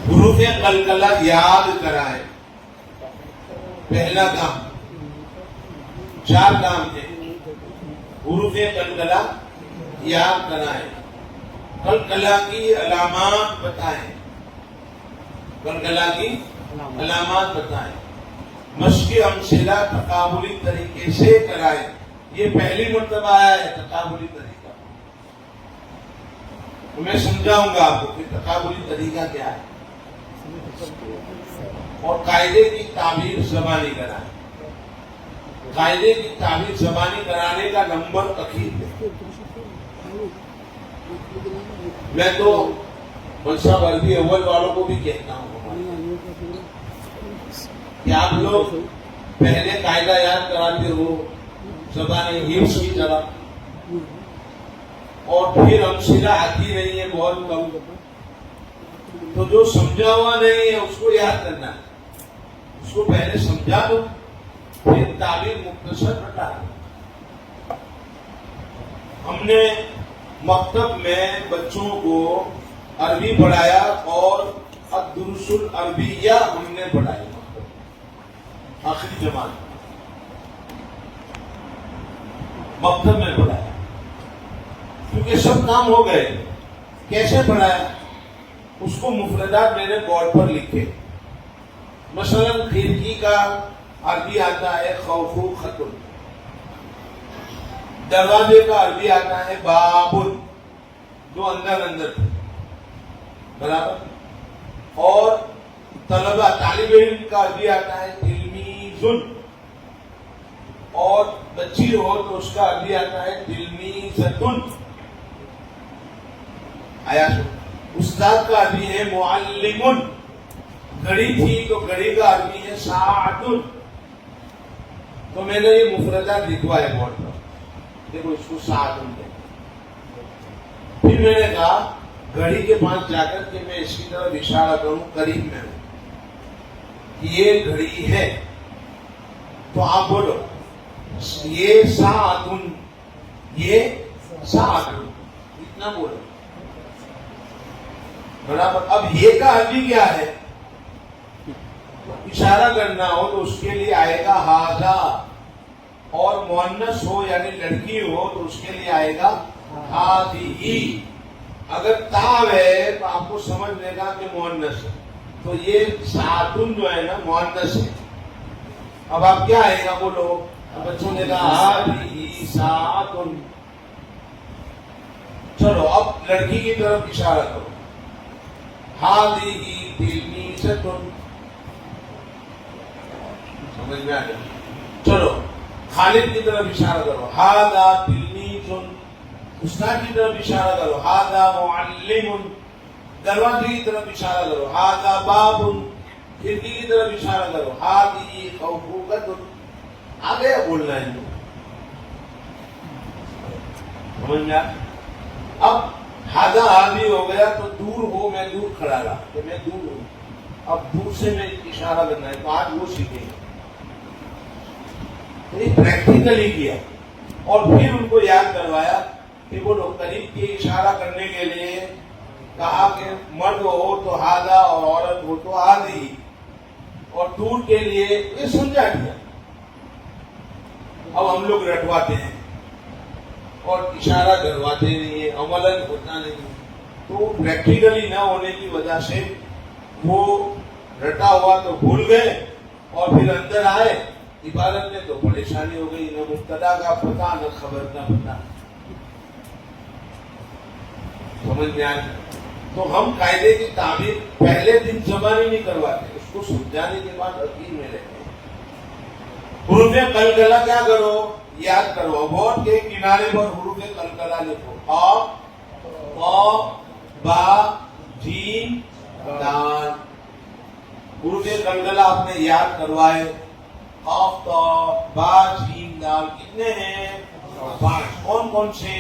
حروف قلقلہ یاد کرائے. پہلا کام 4 کام ہے. حروف قلقلہ یاد کرائیں. قلقلہ کی علامات بتائیں. قلقلہ کی علامات بتائیں. مشق امثلہ تقابلی طریقے سے کرائیں. یہ پہلی مرتبہ آیا ہے تقابلی طریقہ. میں سمجھاؤں گا آپ کو کہ تقابلی طریقہ کیا ہے. اور قاعدے کی تعبیر زبانی کرائیں. قاعدے کی تعبیر زبانی کرانے کا نمبر اخیر ہے. میں تو منصب عربی اول والوں کو بھی کہتا ہوں کہ آپ لوگ پہلے قاعدہ یاد کراتے ہو زبانی حفظ کی طرح, اور پھر امثلہ آتی نہیں ہے بہت کم, تو جو سمجھا ہوا نہیں ہے اس کو یاد کرنا ہے. اس کو پہلے سمجھا دو, پھر تعبیر مختصر بتا دو. ہم نے مکتب میں بچوں کو عربی پڑھایا اور الدروس العربیہ ہم نے پڑھائی آخری جماعت مکتب میں پڑھایا, کیونکہ سب کام ہو گئے. کیسے پڑھایا؟ اس کو مفردات میں نے بورڈ پر لکھے. مثلا کھڑکی کا عربی آتا ہے خوف خطن, دروازے کا عربی آتا ہے بابن, جو اندر اندر تھے برابر, اور طلبہ طالب علم کا عربی آتا ہے تلمیذن, اور بچی ہو تو اس کا عربی آتا ہے تلمیذتن. آیا استاد کا عربی ہے معلمن, گھڑی تھی تو گھڑی کا عربی ہے ساعتن. تو میں نے یہ مفردات لکھوائے بورڈ پر, دیکھو اس کو ساعتن کہتے. پھر میں نے کہا گھڑی کے پاس جا کر کے میں اس کی طرف اشارہ کروں, قریب میں ہوں, یہ گھڑی ہے, تو آپ بولو یہ ساعتن, یہ ساعتن, اتنا بولو برابر. اب یہ کا عربی کیا ہے؟ اشارہ کرنا ہو تو اس کے لیے آئے گا ہاذا, اور مؤنث ہو یعنی لڑکی ہو تو اس کے لیے آئے گا ہاذی. اگر تاو ہے تو آپ کو سمجھ لے گا کہ مؤنث ہے, تو یہ ساعتن جو ہے نا مؤنث ہے. اب آپ کیا آئے گا بولو, بچوں نے کہا ہاذی ساعتن. چلو اب لڑکی کی طرف اشارہ کرو, ہاذی تلمیذتن. سمجھ میں آ گیا؟ چلو خالد کی طرف اشارہ کرو, ھذا تلمیذ. استاد کی طرف اشارہ کرو, ھذا معلم. دروازے کی طرف اشارہ کرو, ھذا باب. کھڑکی کی طرف اشارہ کرو, ھذی خوفوقۃ. آگے بولنا ہے سمجھ میں. اب ھذا حاضی ہو گیا تو دور ہو, میں دور کھڑا رہا کہ میں دور ہوں. اب دور سے میں اشارہ کرنا ہے, تو آج وہ سیکھیں گے. پریکٹیکلی کیا اور پھر ان کو یاد کروایا کہ وہ لوگ قریب کی اشارہ کرنے کے لیے کہا کہ مرد ہو تو ھذا اور عورت ہو تو ھذی, اور دور کے لیے یہ سمجھا دیا. اب ہم لوگ رٹواتے ہیں اور اشارہ کرواتے نہیں ہیں, عملاً ہوتا نہیں. تو پریکٹیکلی نہ ہونے کی وجہ سے وہ رٹا ہوا تو بھول گئے, اور پھر اندر آئے عبادت میں تو پریشانی ہو گئی, نہ مبتدا کا پتہ نہ خبر کا پتہ. سمجھ میں آئے؟ تو ہم قاعدے کی تعبیر پہلے دن زبانی نہیں کرواتے, اس کو سمجھانے کے بعد عقیل میں رہتے ہیں. حروف قلقلہ کیا کرو, یاد کرو. بورڈ کے کنارے پر حروف قلقلہ لکھو, ق, ق, با, جیم, دال. حروف قلقلہ آپ نے یاد کروائے, قاف تا با جیم دال. کتنے ہیں؟ 5. کون کون سے؟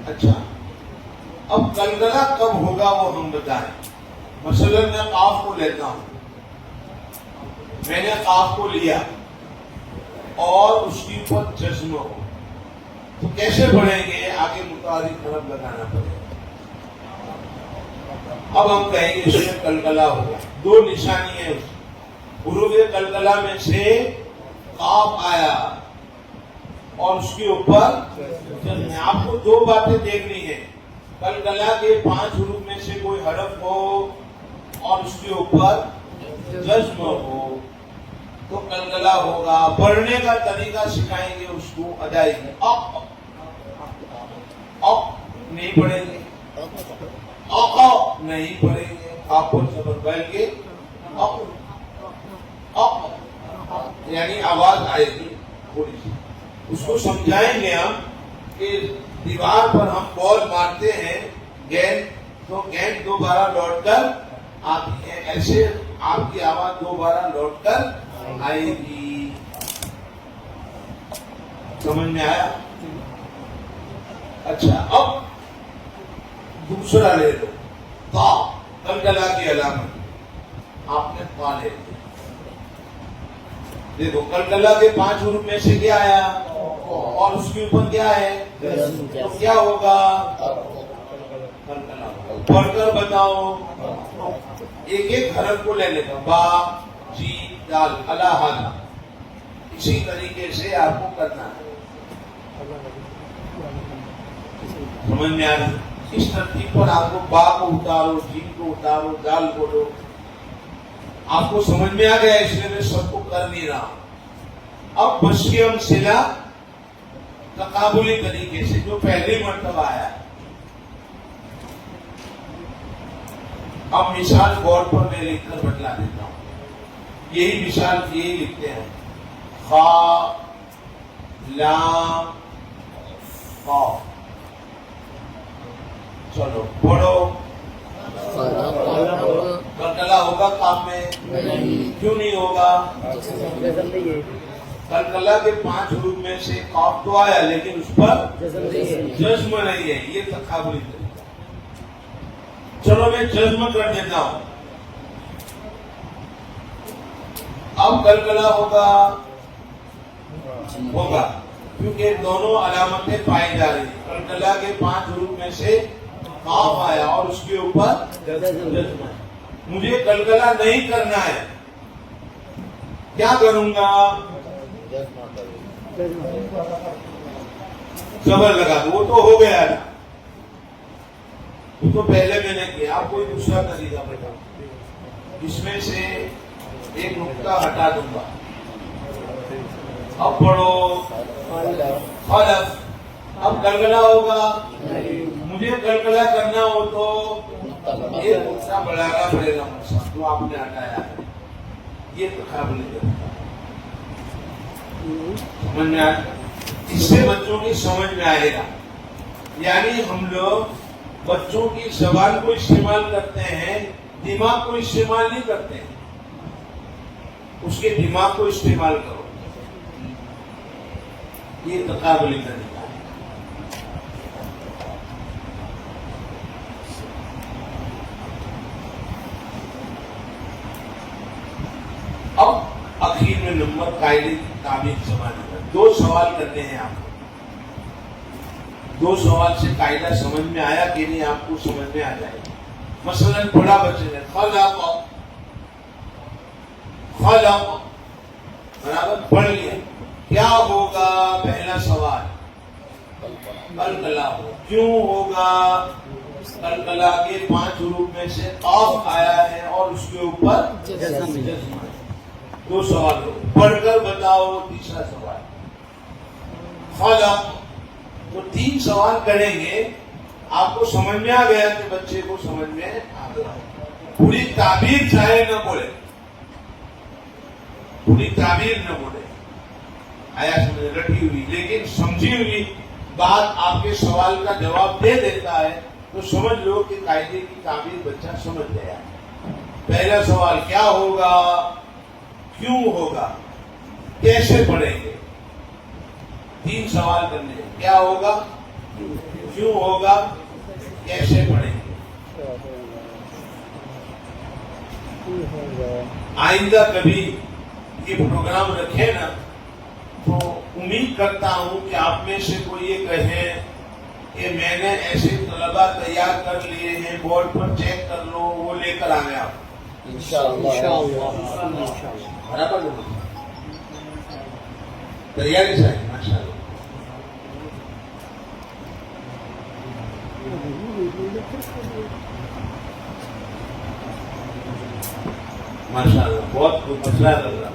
اچھا, اب قلقلہ کب ہوگا وہ ہم بتائیں. مثلا میں قاف کو لیتا ہوں, میں نے قاف کو لیا اور اس کے اوپر جزم ہو, تو کیسے پڑھیں گے؟ آگے متعارف حرف لگانا پڑے گا. اب ہم کہیں گے اس میں قلقلہ ہوگا. 2 نشانی ہے حروف قلقلہ میں سے. قاف آیا اور اس کے اوپر آپ کو 2 باتیں دیکھنی ہے. قلقلہ کے 5 حروف میں سے کوئی حرف ہو اور اس کے اوپر جزم ہو تو قلقلہ ہوگا. پڑھنے کا طریقہ سکھائیں گے اس کو, ادائیگی. اب نہیں پڑھیں گے, نہیں پڑھیں گے آپ پر زبر بلکہ یعنی آواز آئے گی تھوڑی سی. اس کو سمجھائیں گے ہم کہ دیوار پر ہم بال مارتے ہیں گیند تو گیند دوبارہ لوٹ کر آتی ہے, ایسے آپ کی آواز دوبارہ لوٹ کر آئے گی. سمجھ میں آیا؟ اچھا اب دوسرا لے لو تا, کلکلا کی علامت آپ نے تا لے لی. دیکھو کلکلا کے 5 حروف میں سے کیا آیا اور اس کے اوپر کیا ہے تو کیا ہوگا کلکلا. پڑھ کر بتاؤ ایک ایک حرف کو لے لیتا با جی دال اللہ حالا. اسی طریقے سے آپ کو کرنا ہے. سمجھ میں آ رہی؟ اس ترتیب پر آپ کو با کو اتارو, جیم کو اتارو, دال کو دو. آپ کو سمجھ میں آ گیا, اس لیے میں سب کو کر نہیں رہا. اب بشیم سلا تقابلی طریقے سے جو پہلی مرتبہ آیا. اب مثال بورڈ پر میں لکھ کر بتلا دیتا ہوں. یہی مثال یہی لکھتے ہیں خا لام قاف. چلو پڑھو. کلکلا ہوگا کام میں؟ کیوں نہیں ہوگا؟ کلکلا کے 5 حروف میں سے قاف تو آیا لیکن اس پر جزم نہیں ہے. یہ تقابلی طریقہ. چلو میں جزم کر دیتا ہوں. اب کلکلا ہوگا کیونکہ دونوں علامتیں پائی جا رہی ہیں. کلکلا کے 5 حروف میں سے قاف آیا اور اس کے اوپر جزم ہے. مجھے کلکلا نہیں کرنا ہے, کیا کروں گا؟ زبر لگا دو. وہ تو ہو گیا نا, وہ تو پہلے میں نے کیا. آپ کوئی دوسرا طریقہ بتاؤ. اس میں سے ایک نقطہ ہٹا دوں گا. اب پڑھو خلف. اب کلکلا ہوگا. مجھے کلکلا کرنا ہو تو ایک نقطہ بڑھانا پڑے گا جو آپ نے ہٹایا ہے. یہ تقابلی طریقہ. سمجھ میں آئے؟ اس سے بچوں کی سمجھ میں آئے گا. یعنی ہم لوگ بچوں کی زبان کو استعمال کرتے ہیں, دماغ کو استعمال نہیں کرتے ہیں. اس کے دماغ کو استعمال کرو. یہ تقابلی طریقہ ہے. اب اخیر میں نمبر قاعدے کی تعبیر سمجھنے کا 2 سوال کرنے ہیں آپ کو. 2 سوال سے قاعدہ سمجھ میں آیا کہ نہیں آپ کو سمجھ میں آ جائے گا. مثلا بڑا بچے نے خلق برابر پڑھ لیا. کیا ہوگا؟ پہلا سوال کلکلا ہو. کیوں ہوگا؟ کلکلا کے 5 حروف میں سے قاف آیا ہے اور اس کے اوپر جزم ہے. 2 سوال ہو. پڑھ کر بتاؤ تیسرا سوال خلق. تو 3 سوال کریں گے. آپ کو سمجھ میں آ گیا کہ بچے کو سمجھ میں آ گیا. پوری تعبیر چاہے نہ بولے, پوری تعبیر نہ بولے, آیا سمجھ رٹی ہوئی لیکن سمجھی ہوئی بات آپ کے سوال کا جواب دے دیتا ہے تو سمجھ لو کہ قاعدے کی تعبیر بچہ سمجھ گیا. پہلا سوال کیا ہوگا, کیوں ہوگا, کیسے پڑھیں گے. 3 سوال کرنے ہیں. کیا ہوگا, کیوں ہوگا, کیسے پڑھیں گے. آئندہ کبھی یہ پروگرام رکھے نا تو امید کرتا ہوں کہ آپ میں سے کوئی یہ کہے کہ میں نے ایسے طلبہ تیار کر لیے ہیں, بورڈ پر چیک کر لو, وہ لے کر آئے آپ. برابر تیاری چاہیے. ماشاء اللہ. ماشاء اللہ بہت خوب مسئلہ لگ رہا.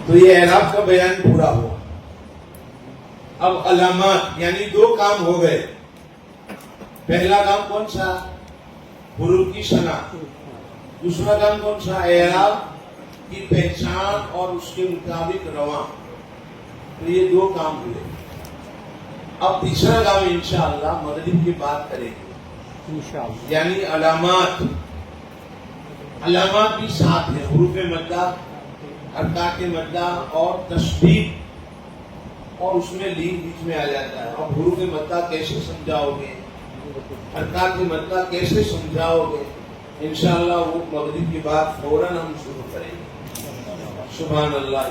تو یہ اعراب کا بیان پورا ہوا. اب علامات یعنی دو کام ہو گئے. پہلا کام کون سا؟ حروف کی شناخت. دوسرا کام کون سا؟ اعراب کی پہچان اور اس کے مطابق رواں. تو یہ دو کام ہوئے. اب تیسرا کام انشاءاللہ مغرب کی بات کریں گے انشاءاللہ. یعنی علامات. علامات بھی ساتھ ہیں. حروف مدہ، حرکات مدہ اور تشدید، اور اس میں لین بیچ میں آ جاتا ہے. اب حروف مدہ کیسے سمجھاؤ گے، حرکات مدہ کیسے سمجھاؤ گے، انشاءاللہ وہ مغرب کی بات فوراً ہم شروع کریں گے. سبحان اللہ.